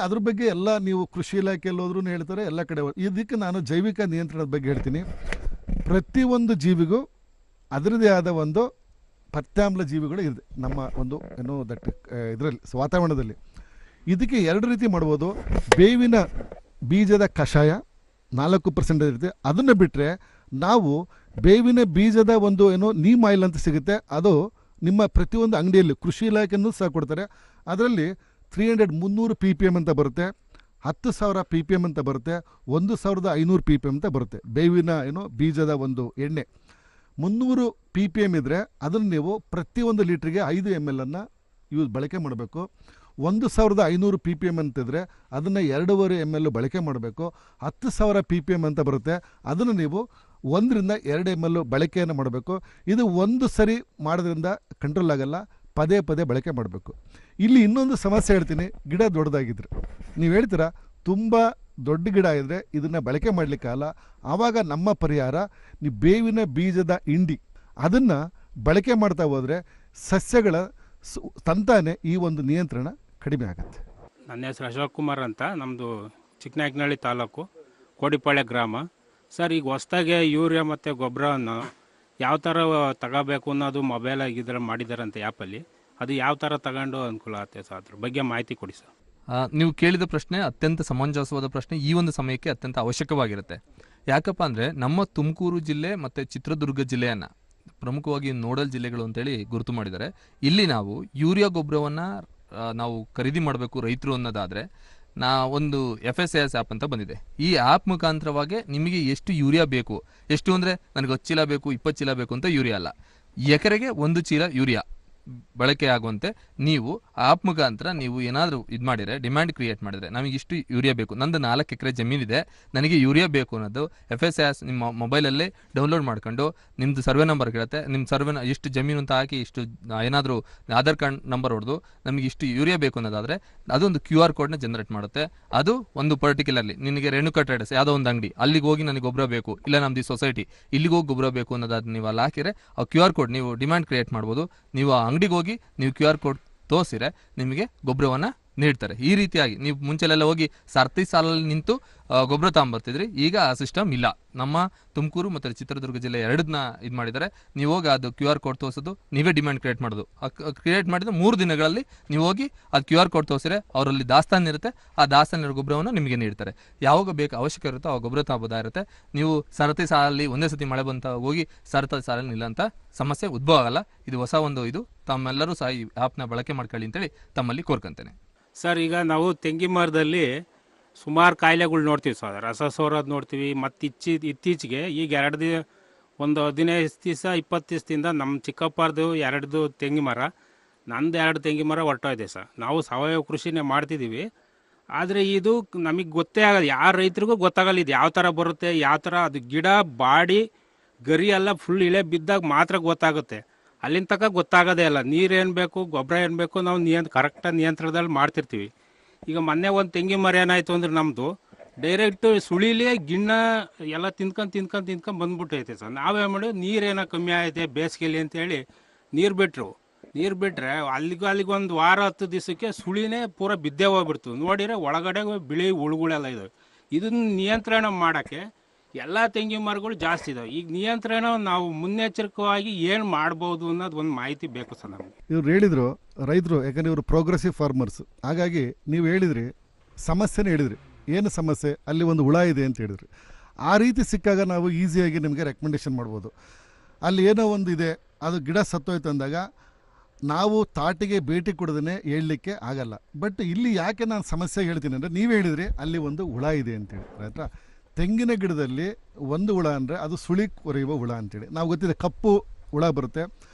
ಅದ್ರ ಬಗ್ಗೆ ಎಲ್ಲ ನೀವು ಕೃಷಿ ಇಲಾಖೆಯಲ್ಲಿ ಹೋದ್ರೂ ಹೇಳ್ತಾರೆ, ಎಲ್ಲ ಕಡೆ. ಇದಕ್ಕೆ ನಾನು ಜೈವಿಕ ನಿಯಂತ್ರಣದ ಬಗ್ಗೆ ಹೇಳ್ತೀನಿ. ಪ್ರತಿಯೊಂದು ಜೀವಿಗೂ ಅದರದೇ ಆದ ಒಂದು ಪಥ್ಯಾಮ್ಲ ಜೀವಿಗಳು ಇದೆ ನಮ್ಮ ಒಂದು ಏನೋ ಇದರಲ್ಲಿ ವಾತಾವರಣದಲ್ಲಿ. ಇದಕ್ಕೆ 2 ರೀತಿ ಮಾಡ್ಬೋದು. ಬೇವಿನ ಬೀಜದ ಕಷಾಯ 4% ಇರುತ್ತೆ. ಅದನ್ನು ಬಿಟ್ಟರೆ ನಾವು ಬೇವಿನ ಬೀಜದ ಒಂದು ಏನೋ ನೀಮ್ ಆಯಿಲ್ ಅಂತ ಸಿಗುತ್ತೆ. ಅದು ನಿಮ್ಮ ಪ್ರತಿಯೊಂದು ಅಂಗಡಿಯಲ್ಲಿ ಕೃಷಿ ಇಲಾಖೆಯನ್ನು ಸಹ ಕೊಡ್ತಾರೆ. ಅದರಲ್ಲಿ 300 PPM ಅಂತ ಬರುತ್ತೆ, 10,000 PPM ಅಂತ ಬರುತ್ತೆ, 1,500 PPM ಅಂತ ಬರುತ್ತೆ. ಬೇವಿನ ಬೀಜದ ಒಂದು ಎಣ್ಣೆ 300 PPM ಇದ್ದರೆ ಅದನ್ನು ನೀವು ಪ್ರತಿಯೊಂದು ಲೀಟ್ರಿಗೆ 5 ml ಬಳಕೆ ಮಾಡಬೇಕು. 1,500 PPM ಅಂತಿದ್ರೆ ಅದನ್ನು 2.5 ml ಬಳಕೆ ಮಾಡಬೇಕು. 10,000 PPM ಅಂತ ಬರುತ್ತೆ, ಅದನ್ನು ನೀವು 1-2 ml ಬಳಕೆಯನ್ನು ಮಾಡಬೇಕು. ಇದು ಒಂದು ಸರಿ ಮಾಡೋದ್ರಿಂದ ಕಂಟ್ರೋಲ್ ಆಗಲ್ಲ, ಪದೇ ಪದೇ ಬಳಕೆ ಮಾಡಬೇಕು. ಇಲ್ಲಿ ಇನ್ನೊಂದು ಸಮಸ್ಯೆ ಹೇಳ್ತೀನಿ. ಗಿಡ ದೊಡ್ಡದಾಗಿದ್ರೆ ನೀವು ಹೇಳ್ತೀರಾ ತುಂಬ ದೊಡ್ಡ ಗಿಡ ಇದ್ದರೆ ಇದನ್ನು ಬಳಕೆ ಮಾಡಲಿಕ್ಕಾಗಲ್ಲ. ಆವಾಗ ನಮ್ಮ ಪರಿಹಾರ, ನೀವು ಬೇವಿನ ಬೀಜದ ಹಿಂಡಿ ಅದನ್ನು ಬಳಕೆ ಮಾಡ್ತಾ ಹೋದರೆ ಸಸ್ಯಗಳ ತಂತಾನೆ ಈ ಒಂದು ನಿಯಂತ್ರಣ ಕಡಿಮೆ ಆಗುತ್ತೆ. ನನ್ನ ಹೆಸರು ಅಶೋಕ್ ಕುಮಾರ್ ಅಂತ, ನಮ್ಮದು ಚಿಕ್ಕನಾಯಕನಹಳ್ಳಿ ತಾಲೂಕು, ಕೋಡಿಪಾಳ್ಯ ಗ್ರಾಮ. ಸರ್, ಈಗ ಹೊಸ್ದಾಗೆ ಯೂರಿಯಾ ಮತ್ತು ಗೊಬ್ಬರವನ್ನು ಯಾವ ಥರ ತಗೋಬೇಕು ಅನ್ನೋದು ಮೊಬೈಲ್ ಆಗಿದ್ರೆ ಮಾಡಿದಾರಂತೆ ಆ್ಯಪಲ್ಲಿ. ಅದು ಯಾವ ಥರ ತಗೊಂಡು ಅನುಕೂಲ ಆಗುತ್ತೆ ಸರ್, ಅದ್ರ ಬಗ್ಗೆ ಮಾಹಿತಿ ಕೊಡಿ ಸರ್. ನೀವು ಕೇಳಿದ ಪ್ರಶ್ನೆ ಅತ್ಯಂತ ಸಮಂಜಸವಾದ ಪ್ರಶ್ನೆ. ಈ ಒಂದು ಸಮಯಕ್ಕೆ ಅತ್ಯಂತ ಅವಶ್ಯಕವಾಗಿರುತ್ತೆ. ಯಾಕಪ್ಪ ಅಂದರೆ ನಮ್ಮ ತುಮಕೂರು ಜಿಲ್ಲೆ ಮತ್ತು ಚಿತ್ರದುರ್ಗ ಜಿಲ್ಲೆಯನ್ನು ಪ್ರಮುಖವಾಗಿ ನೋಡಲ್ ಜಿಲ್ಲೆಗಳು ಅಂತೇಳಿ ಗುರುತು ಮಾಡಿದ್ದಾರೆ. ಇಲ್ಲಿ ನಾವು ಯೂರಿಯಾ ಗೊಬ್ಬರವನ್ನು ನಾವು ಖರೀದಿ ಮಾಡಬೇಕು ರೈತರು ಅನ್ನೋದಾದರೆ ಒಂದು FSAS ಆ್ಯಪ್ ಅಂತ ಬಂದಿದೆ. ಈ ಆ್ಯಪ್ ಮುಖಾಂತರವಾಗಿ ನಿಮಗೆ ಎಷ್ಟು ಯೂರಿಯಾ ಬೇಕು, ಎಷ್ಟು ಅಂದರೆ ನನಗೆ 10 ಚೀಲ ಬೇಕು 20 ಚೀಲ ಬೇಕು ಅಂತ ಯೂರಿಯಾ ಅಲ್ಲ, ಎಕರೆಗೆ 1 ಚೀಲ ಯೂರಿಯಾ ಬಳಕೆ ಆಗುವಂತೆ ನೀವು ಆ್ಯಪ್ ಮುಖಾಂತರ ನೀವು ಏನಾದರೂ ಇದು ಮಾಡಿದರೆ, ಡಿಮ್ಯಾಂಡ್ ಕ್ರಿಯೇಟ್ ಮಾಡಿದರೆ, ನಮಗೆ ಇಷ್ಟು ಯೂರಿಯಾ ಬೇಕು, ನಂದು 4 ಎಕರೆ ಜಮೀನಿದೆ, ನನಗೆ ಯೂರಿಯಾ ಬೇಕು ಅನ್ನೋದು FSAS ನಿಮ್ಮ ಮೊಬೈಲಲ್ಲೇ ಡೌನ್ಲೋಡ್ ಮಾಡ್ಕೊಂಡು ನಿಮ್ಮದು ಸರ್ವೆ ನಂಬರ್ ಕೇಳುತ್ತೆ. ನಿಮ್ಮ ಸರ್ವೆ ಇಷ್ಟು ಜಮೀನು ಅಂತ ಹಾಕಿ ಇಷ್ಟು ಏನಾದರೂ ಆಧಾರ್ ಕಾರ್ಡ್ ನಂಬರ್ ಹೊಡೆದು ನಮಗೆ ಇಷ್ಟು ಯೂರಿಯಾ ಬೇಕು ಅನ್ನೋದಾದರೆ ಅದೊಂದು QR ಕೋಡ್ನ ಜನರೇಟ್ ಮಾಡುತ್ತೆ. ಅದು ಒಂದು ಪರ್ಟಿಕ್ಯುಲರ್ಲಿ ನಿನಗೆ ರೇಣುಕಾ ಟ್ರೇಡರ್ಸ್ ಯಾವುದೋ ಒಂದು ಅಂಗಡಿ, ಅಲ್ಲಿಗೆ ಹೋಗಿ ನನಗೆ ಗೊಬ್ಬರ ಬೇಕು, ಇಲ್ಲ ನಮ್ಮದು ಸೊಸೈಟಿ ಇಲ್ಲಿಗೆ ಹೋಗಿ ಗೊಬ್ಬರ ಬೇಕು ಅನ್ನೋದಾದ್ರೆ ನೀವು ಅಲ್ಲಿ ಹಾಕಿದರೆ ಆ QR ಕೋಡ್ ನೀವು ಡಿಮ್ಯಾಂಡ್ ಕ್ರಿಯೇಟ್ ಮಾಡ್ಬೋದು. ನೀವು ಆ ಅಂಗಡಿಗೆ ಹೋಗಿ ನೀವು QR ಕೋಡ್ ತೋರಿಸಿದ್ರೆ ನಿಮಗೆ ಗೊಬ್ಬರವನ್ನು ನೀಡ್ತಾರೆ. ಈ ರೀತಿಯಾಗಿ ನೀವು ಮುಂಚೆಲೆಲ್ಲ ಹೋಗಿ ಸರ್ತಿ ಸಾಲಲ್ಲಿ ನಿಂತು ಗೊಬ್ಬರ ತಗೊಂಬರ್ತಿದ್ರಿ, ಈಗ ಆ ಸಿಸ್ಟಮ್ ಇಲ್ಲ. ನಮ್ಮ ತುಮಕೂರು ಮತ್ತು ಚಿತ್ರದುರ್ಗ ಜಿಲ್ಲೆ ಎರಡನ್ನ ಇದು ಮಾಡಿದ್ದಾರೆ. ನೀವು ಹೋಗಿ ಅದು QR ಕೋಡ್ ತೋರಿಸೋದು, ನೀವೇ ಡಿಮ್ಯಾಂಡ್ ಕ್ರಿಯೇಟ್ ಮಾಡೋದು. ಕ್ರಿಯೇಟ್ ಮಾಡಿದ 3 ದಿನಗಳಲ್ಲಿ ನೀವು ಹೋಗಿ ಅದು QR ಕೋಡ್ ತೋರಿಸಿದ್ರೆ ಅವರಲ್ಲಿ ದಾಸ್ತಾನು ಇರುತ್ತೆ, ಆ ದಾಸ್ತಾನಿರೋ ಗೊಬ್ಬರವನ್ನು ನಿಮಗೆ ನೀಡ್ತಾರೆ. ಯಾವಾಗ ಬೇಕು ಅವಶ್ಯಕ ಇರುತ್ತೋ ಆ ಗೊಬ್ಬರ ತಗೋಬೋದಾಗಿರುತ್ತೆ. ನೀವು ಸರತಿ ಸಾಲಲ್ಲಿ ಒಂದೇ ಸತಿ ಮಳೆ ಬಂತ ಹೋಗಿ ಸರತಿ ಸಾಲಲ್ಲಿ ನಿಲ್ಲಂತ ಸಮಸ್ಯೆ ಉದ್ಭವ ಆಗಲ್ಲ. ಇದು ಹೊಸ ಒಂದು ಇದು, ತಮ್ಮೆಲ್ಲರೂ ಸಹ ಈ ಆ್ಯಪ್ನ ಬಳಕೆ ಮಾಡ್ಕೊಳ್ಳಿ ಅಂತೇಳಿ ತಮ್ಮಲ್ಲಿ ಕೋರ್ಕೊಂತೇನೆ. ಸರ್, ಈಗ ನಾವು ತೆಂಗಿನ ಮರದಲ್ಲಿ ಸುಮಾರು ಕಾಯಿಲೆಗಳು ನೋಡ್ತೀವಿ ಸರ್. ರಸ ಸೋರೋದು ನೋಡ್ತೀವಿ. ಮತ್ತು ಇತ್ತೀಚೆಗೆ ಈಗ 15 ದಿವಸ 20 ದಿವಸದಿಂದ ನಮ್ಮ ಚಿಕ್ಕಪ್ಪರದು 2 ತೆಂಗಿನ ಮರ, ನಂದು 2 ತೆಂಗಿನ ಮರ ಹೊರಟೋಯ್ದೆ ಸರ್. ನಾವು ಸಾವಯವ ಕೃಷಿನೇ ಮಾಡ್ತಿದ್ದೀವಿ, ಆದರೆ ಇದು ನಮಗೆ ಗೊತ್ತೇ ಆಗಲ್ಲ, ಯಾರು ರೈತರಿಗೂ ಗೊತ್ತಾಗಲ್ಲ ಇದು ಯಾವ ಥರ ಬರುತ್ತೆ, ಯಾವ ಥರ ಅದು ಗಿಡ ಬಾಡಿ ಗರಿ ಎಲ್ಲ ಫುಲ್ ಇಳೆ ಬಿದ್ದಾಗ ಮಾತ್ರ ಗೊತ್ತಾಗುತ್ತೆ. ಅಲ್ಲಿನ ತನಕ ಗೊತ್ತಾಗೋದೇ ಇಲ್ಲ. ನೀರು ಏನು ಬೇಕು, ಗೊಬ್ಬರ ಏನು ಬೇಕು, ನಾವು ಕರೆಕ್ಟಾಗಿ ನಿಯಂತ್ರಣದಲ್ಲಿ ಮಾಡ್ತಿರ್ತೀವಿ. ಈಗ ಮೊನ್ನೆ ಒಂದು ತೆಂಗಿನ ಮರ ಏನಾಯಿತು ಅಂದ್ರೆ ನಮ್ಮದು ಡೈರೆಕ್ಟು ಸುಳಿಲೇ ಗಿಣ್ಣ ಎಲ್ಲ ತಿನ್ಕೊಂಡು ಬಂದ್ಬಿಟ್ಟೈತೆ ಸರ್. ನಾವೇ ಮಾಡಿ ನೀರೇನೋ ಕಮ್ಮಿ ಆಯ್ತೆ ಬೇಸಿಗೆಲಿ ಅಂತೇಳಿ ನೀರು ಬಿಟ್ಟರೆ ಅಲ್ಲಿಗೊಂದು ವಾರ 10 ದಿವಸಕ್ಕೆ ಸುಳಿನೇ ಪೂರ ಬಿದ್ದೇ ಹೋಗ್ಬಿಡ್ತು. ನೋಡಿದರೆ ಒಳಗಡೆ ಬಿಳಿ ಹುಳುಗಳೆಲ್ಲ ಇದಾವೆ. ಇದನ್ನು ನಿಯಂತ್ರಣ ಮಾಡೋಕ್ಕೆ ಎಲ್ಲ ತೆಂಗಿನ ಮರಗಳು ಜಾಸ್ತಿ ಇದಾವೆ. ಈಗ ನಿಯಂತ್ರಣ ನಾವು ಮುನ್ನೆಚ್ಚರಿಕವಾಗಿ ಏನು ಮಾಡ್ಬೋದು ಅನ್ನೋದು ಒಂದು ಮಾಹಿತಿ ಬೇಕು ಸರ್ ನಮಗೆ. ಇವ್ರು ಹೇಳಿದರು ರೈತರು, ಯಾಕಂದರೆ ಇವರು ಪ್ರೋಗ್ರೆಸಿವ್ ಫಾರ್ಮರ್ಸ್. ಹಾಗಾಗಿ ನೀವು ಹೇಳಿದ್ರಿ, ಸಮಸ್ಯೆನೇ ಹೇಳಿದ್ರಿ, ಏನು ಸಮಸ್ಯೆ, ಅಲ್ಲಿ ಒಂದು ಹುಳ ಇದೆ ಅಂತ ಹೇಳಿದ್ರಿ. ಆ ರೀತಿ ಸಿಕ್ಕಾಗ ನಾವು ಈಸಿಯಾಗಿ ನಿಮಗೆ ರೆಕಮೆಂಡೇಷನ್ ಮಾಡ್ಬೋದು. ಅಲ್ಲಿ ಏನೋ ಒಂದು ಇದೆ, ಅದು ಗಿಡ ಸತ್ತೋಯ್ತು ಅಂದಾಗ ನಾವು ತಾಟಿಗೆ ಭೇಟಿ ಕೊಡದೇ ಹೇಳಲಿಕ್ಕೆ ಆಗಲ್ಲ. ಬಟ್ ಇಲ್ಲಿ ಯಾಕೆ ನಾನು ಸಮಸ್ಯೆ ಹೇಳ್ತೀನಿ ಅಂದರೆ, ನೀವು ಹೇಳಿದ್ರಿ ಅಲ್ಲಿ ಒಂದು ಹುಳ ಇದೆ ಅಂತೇಳಿ. ಆಯಿತಾ, ತೆಂಗಿನ ಗಿಡದಲ್ಲಿ ಒಂದು ಹುಳ ಅಂದರೆ ಅದು ಸುಳಿ ಕೊರೆಯುವ ಹುಳ ಅಂತೇಳಿ ನಾವು ಗೊತ್ತಿದೆ. ಕಪ್ಪು ಹುಳ ಬರುತ್ತೆ,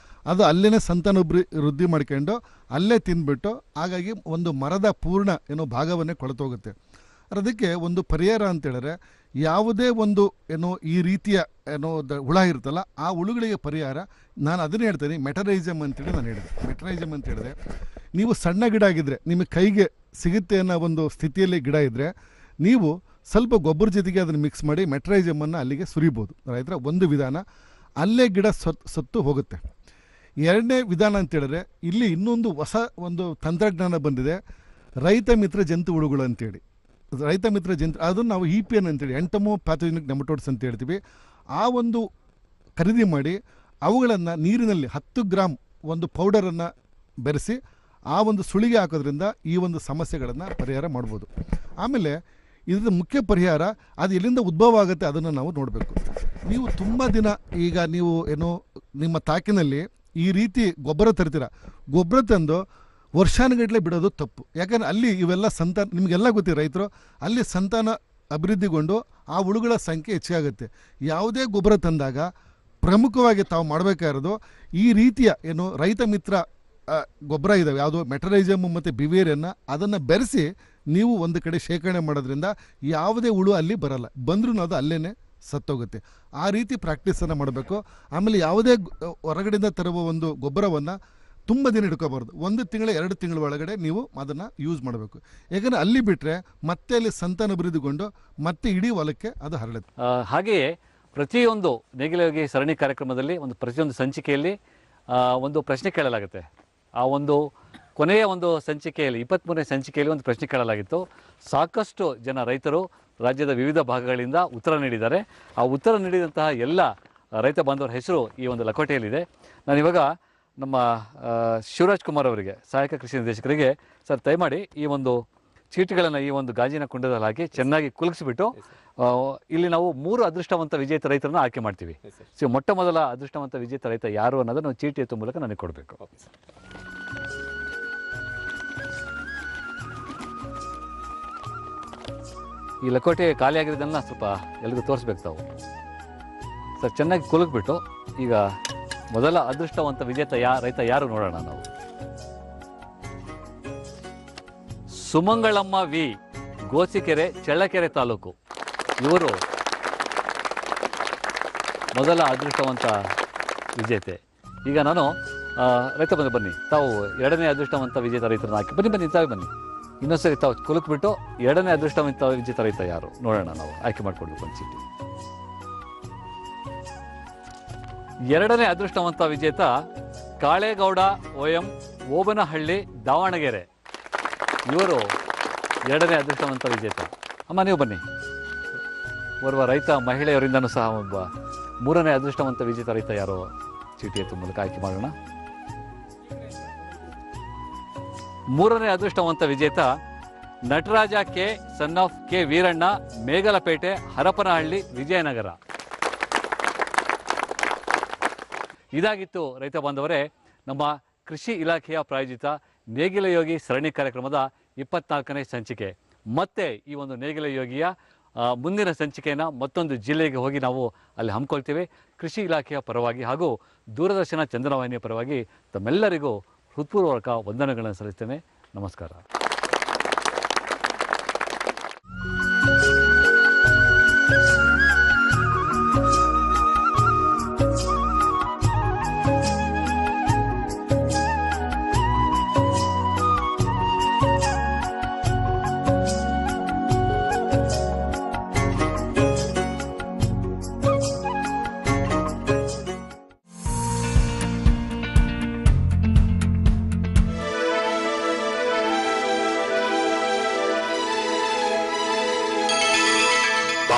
ಅದು ಅಲ್ಲೇ ವೃದ್ಧಿ ಮಾಡ್ಕೊಂಡು ಅಲ್ಲೇ ತಿಂದ್ಬಿಟ್ಟು ಹಾಗಾಗಿ ಒಂದು ಮರದ ಪೂರ್ಣ ಭಾಗವನ್ನೇ ಕೊಳೆತೋಗುತ್ತೆ. ಅದಕ್ಕೆ ಒಂದು ಪರಿಹಾರ ಅಂತೇಳಿದ್ರೆ, ಯಾವುದೇ ಒಂದು ಈ ರೀತಿಯ ಹುಳ ಇರುತ್ತಲ್ಲ, ಆ ಹುಳುಗಳಿಗೆ ಪರಿಹಾರ ನಾನು ಅದನ್ನೇ ಹೇಳ್ತೇನೆ, ಮೆಟರೈಸಮ್ ಅಂತೇಳಿ ನಾನು ಹೇಳಿದೆ. ಮೆಟರೈಸಮ್ ಅಂತ ಹೇಳಿದೆ, ನೀವು ಸಣ್ಣ ಗಿಡ ಆಗಿದ್ದರೆ, ನಿಮಗೆ ಕೈಗೆ ಸಿಗುತ್ತೆ ಅನ್ನೋ ಒಂದು ಸ್ಥಿತಿಯಲ್ಲಿ ಗಿಡ ಇದ್ದರೆ, ನೀವು ಸ್ವಲ್ಪ ಗೊಬ್ಬರ ಜೊತೆಗೆ ಅದನ್ನು ಮಿಕ್ಸ್ ಮಾಡಿ ಮೆಟರೈಸಮನ್ನು ಅಲ್ಲಿಗೆ ಸುರಿಬೋದು. ರೈತರ ಒಂದು ವಿಧಾನ, ಅಲ್ಲೇ ಗಿಡ ಸತ್ತು ಹೋಗುತ್ತೆ. ಎರಡನೇ ವಿಧಾನ ಅಂತೇಳಿದ್ರೆ, ಇಲ್ಲಿ ಇನ್ನೊಂದು ಹೊಸ ಒಂದು ತಂತ್ರಜ್ಞಾನ ಬಂದಿದೆ, ರೈತ ಮಿತ್ರ ಜಂತು ಹುಳುಗಳು ಅಂತೇಳಿ. ರೈತ ಮಿತ್ರ ಜಂತು, ಅದನ್ನು ನಾವು EPN ಅಂತೇಳಿ, ಎಂಟಮೋ ಪ್ಯಾಥೋಜೆನಿಕ್ ನೆಮಟೋಡ್ಸ್ ಅಂತ ಹೇಳ್ತೀವಿ. ಆ ಒಂದು ಖರೀದಿ ಮಾಡಿ ಅವುಗಳನ್ನು ನೀರಿನಲ್ಲಿ 10 ಗ್ರಾಮ್ ಒಂದು ಪೌಡರನ್ನು ಬೆರೆಸಿ ಆ ಒಂದು ಸುಳಿಗೆ ಹಾಕೋದ್ರಿಂದ ಈ ಒಂದು ಸಮಸ್ಯೆಗಳನ್ನು ಪರಿಹಾರ ಮಾಡ್ಬೋದು. ಆಮೇಲೆ ಇದರ ಮುಖ್ಯ ಪರಿಹಾರ, ಅದು ಎಲ್ಲಿಂದ ಉದ್ಭವ ಆಗುತ್ತೆ ಅದನ್ನು ನಾವು ನೋಡಬೇಕು. ನೀವು ತುಂಬ ದಿನ ಈಗ ನೀವು ನಿಮ್ಮ ತಾಕಿನಲ್ಲಿ ಈ ರೀತಿ ಗೊಬ್ಬರ ತರ್ತೀರ, ಗೊಬ್ಬರ ತಂದು ವರ್ಷಾನುಗಟ್ಟಲೆ ಬಿಡೋದು ತಪ್ಪು. ಯಾಕಂದರೆ ಅಲ್ಲಿ ಇವೆಲ್ಲ ನಿಮಗೆಲ್ಲ ಗೊತ್ತಿದೆ ರೈತರು, ಅಲ್ಲಿ ಸಂತಾನ ಅಭಿವೃದ್ಧಿಗೊಂಡು ಆ ಹುಳುಗಳ ಸಂಖ್ಯೆ ಹೆಚ್ಚಾಗುತ್ತೆ. ಯಾವುದೇ ಗೊಬ್ಬರ ತಂದಾಗ ಪ್ರಮುಖವಾಗಿ ತಾವು ಮಾಡಬೇಕಾಗಿರೋದು ಈ ರೀತಿಯ ರೈತ ಮಿತ್ರ ಗೊಬ್ಬರ ಇದ್ದಾವೆ, ಯಾವುದು ಮೆಟರೈಸಮ್ ಮತ್ತು ಬಿವೇರಿಯನ್ನು, ಅದನ್ನು ಬೆರೆಸಿ ನೀವು ಒಂದು ಕಡೆ ಶೇಖರಣೆ ಮಾಡೋದ್ರಿಂದ ಯಾವುದೇ ಹುಳು ಅಲ್ಲಿ ಬರಲ್ಲ, ಬಂದ್ರೂ ಅದು ಅಲ್ಲೇ ಸತ್ತೋಗುತ್ತೆ. ಆ ರೀತಿ ಪ್ರಾಕ್ಟೀಸನ್ನು ಮಾಡಬೇಕು. ಆಮೇಲೆ ಯಾವುದೇ ಹೊರಗಡೆಯಿಂದ ತರುವ ಒಂದು ಗೊಬ್ಬರವನ್ನು ತುಂಬ ದಿನ ಇಟ್ಕೋಬಾರ್ದು. 1 ತಿಂಗಳು 2 ತಿಂಗಳ ಒಳಗಡೆ ನೀವು ಅದನ್ನು ಯೂಸ್ ಮಾಡಬೇಕು. ಯಾಕಂದರೆ ಅಲ್ಲಿ ಬಿಟ್ಟರೆ ಮತ್ತೆ ಅಲ್ಲಿ ಸಂತಾನ ಅಭಿವೃದ್ಧಿಗೊಂಡು ಮತ್ತೆ ಇಡೀ ಹೊಲಕ್ಕೆ ಅದು ಹರಡುತ್ತೆ. ಹಾಗೆಯೇ ಪ್ರತಿಯೊಂದು ನೇಗಿಲಯೋಗಿ ಸರಣಿ ಕಾರ್ಯಕ್ರಮದಲ್ಲಿ ಪ್ರತಿಯೊಂದು ಸಂಚಿಕೆಯಲ್ಲಿ ಒಂದು ಪ್ರಶ್ನೆ ಕೇಳಲಾಗುತ್ತೆ. ಆ ಒಂದು ಕೊನೆಯ ಒಂದು ಸಂಚಿಕೆಯಲ್ಲಿ 23ನೇ ಸಂಚಿಕೆಯಲ್ಲಿ ಒಂದು ಪ್ರಶ್ನೆ ಕೇಳಲಾಗಿತ್ತು. ಸಾಕಷ್ಟು ಜನ ರೈತರು ರಾಜ್ಯದ ವಿವಿಧ ಭಾಗಗಳಿಂದ ಉತ್ತರ ನೀಡಿದ್ದಾರೆ. ಆ ಉತ್ತರ ನೀಡಿದಂತಹ ಎಲ್ಲ ರೈತ ಬಾಂಧವರ ಹೆಸರು ಈ ಒಂದು ಲಕೋಟೆಯಲ್ಲಿದೆ. ನಾನಿವಾಗ ನಮ್ಮ ಶಿವರಾಜ್ ಕುಮಾರ್ ಅವರಿಗೆ, ಸಹಾಯಕ ಕೃಷಿ ನಿರ್ದೇಶಕರಿಗೆ, ಸರ್ ದಯಮಾಡಿ ಈ ಒಂದು ಚೀಟಿಗಳನ್ನು ಈ ಒಂದು ಗಾಜಿನ ಕುಂಡದಲ್ಲಿ ಹಾಕಿ ಚೆನ್ನಾಗಿ ಕುಲುಕಿಸಿಬಿಟ್ಟು ಇಲ್ಲಿ ನಾವು 3 ಅದೃಷ್ಟವಂತ ವಿಜೇತ ರೈತರನ್ನು ಆಯ್ಕೆ ಮಾಡ್ತೀವಿ. ಸೊ ಮೊಟ್ಟ ಮೊದಲ ಅದೃಷ್ಟವಂತ ವಿಜೇತ ರೈತ ಯಾರು ಅನ್ನೋದನ್ನು ಚೀಟಿ ಎತ್ತುವ ಮೂಲಕ ನನಗೆ ಕೊಡಬೇಕು. ಈ ಲಕೋಟೆ ಖಾಲಿಯಾಗಿರೋದನ್ನ ಸ್ವಲ್ಪ ಎಲ್ರಿಗೂ ತೋರಿಸ್ಬೇಕು ತಾವು. ಸರ್ ಚೆನ್ನಾಗಿ ಕುಲುಕ್ಬಿಟ್ಟು ಈಗ ಮೊದಲ ಅದೃಷ್ಟವಂತ ವಿಜೇತ ರೈತ ಯಾರು ನೋಡೋಣ ನಾವು. ಸುಮಂಗಳಮ್ಮ ವಿ, ಗೋಸಿಕೆರೆ, ಚಳ್ಳಕೆರೆ ತಾಲೂಕು, ಇವರು ಮೊದಲ ಅದೃಷ್ಟವಂತ ವಿಜೇತೆ. ಈಗ ನಾನು ರೈತ ಬನ್ನಿ ತಾವು ಎರಡನೇ ಅದೃಷ್ಟವಂತ ವಿಜೇತ ರೈತರನ್ನ ಹಾಕಿ ಬನ್ನಿ ತಾವೇ ಬನ್ನಿ. ಇನ್ನೊಂದ್ಸರಿ ತಾವು ಕುಲುಕ್ಬಿಟ್ಟು ಎರಡನೇ ಅದೃಷ್ಟವಂತ ವಿಜೇತ ರೈತ ಯಾರು ನೋಡೋಣ, ನಾವು ಆಯ್ಕೆ ಮಾಡಿಕೊಡ್ಬೇಕು ಒಂದು ಚೀಟಿ. ಎರಡನೇ ಅದೃಷ್ಟವಂತ ವಿಜೇತ ಕಾಳೇಗೌಡ OM, ಓಬನಹಳ್ಳಿ, ದಾವಣಗೆರೆ, ಇವರು ಎರಡನೇ ಅದೃಷ್ಟವಂತ ವಿಜೇತ. ಅಮ್ಮ ನೀವು ಬನ್ನಿ. ಓರ್ವ ರೈತ ಮಹಿಳೆಯವರಿಂದನೂ ಸಹ ಒಬ್ಬ ಮೂರನೇ ಅದೃಷ್ಟವಂತ ವಿಜೇತ ರೈತ ಯಾರೋ ಚೀಟಿ ಎತ್ತುವ ಮೂಲಕ ಆಯ್ಕೆ ಮಾಡೋಣ. ಮೂರನೇ ಅದೃಷ್ಟವಂತ ವಿಜೇತ Nataraja K, son of K Veeranna, Megalapete, Harapanahalli, Vijayanagara. ಇದಾಗಿತ್ತು ರೈತ ಬಾಂಧವರೇ ನಮ್ಮ ಕೃಷಿ ಇಲಾಖೆಯ ಪ್ರಾಯೋಜಿತ ನೇಗಿಲ ಯೋಗಿ ಸರಣಿ ಕಾರ್ಯಕ್ರಮದ 24ನೇ ಸಂಚಿಕೆ. ಮತ್ತೆ ಈ ಒಂದು ನೇಗಿಲ ಯೋಗಿಯ ಮುಂದಿನ ಸಂಚಿಕೆಯನ್ನು ಮತ್ತೊಂದು ಜಿಲ್ಲೆಗೆ ಹೋಗಿ ನಾವು ಅಲ್ಲಿ ಹಮ್ಮಿಕೊಳ್ತೇವೆ. ಕೃಷಿ ಇಲಾಖೆಯ ಪರವಾಗಿ ಹಾಗೂ ದೂರದರ್ಶನ ಚಂದನವಾಹಿನಿಯ ಪರವಾಗಿ ತಮ್ಮೆಲ್ಲರಿಗೂ ಹೃತ್ಪೂರ್ವಕ ವಂದನೆಗಳನ್ನು ಸಲ್ಲಿಸ್ತೇನೆ. ನಮಸ್ಕಾರ.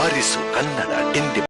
ಬಾರಿಸು ಕನ್ನಡ ಡಿಂಡಿ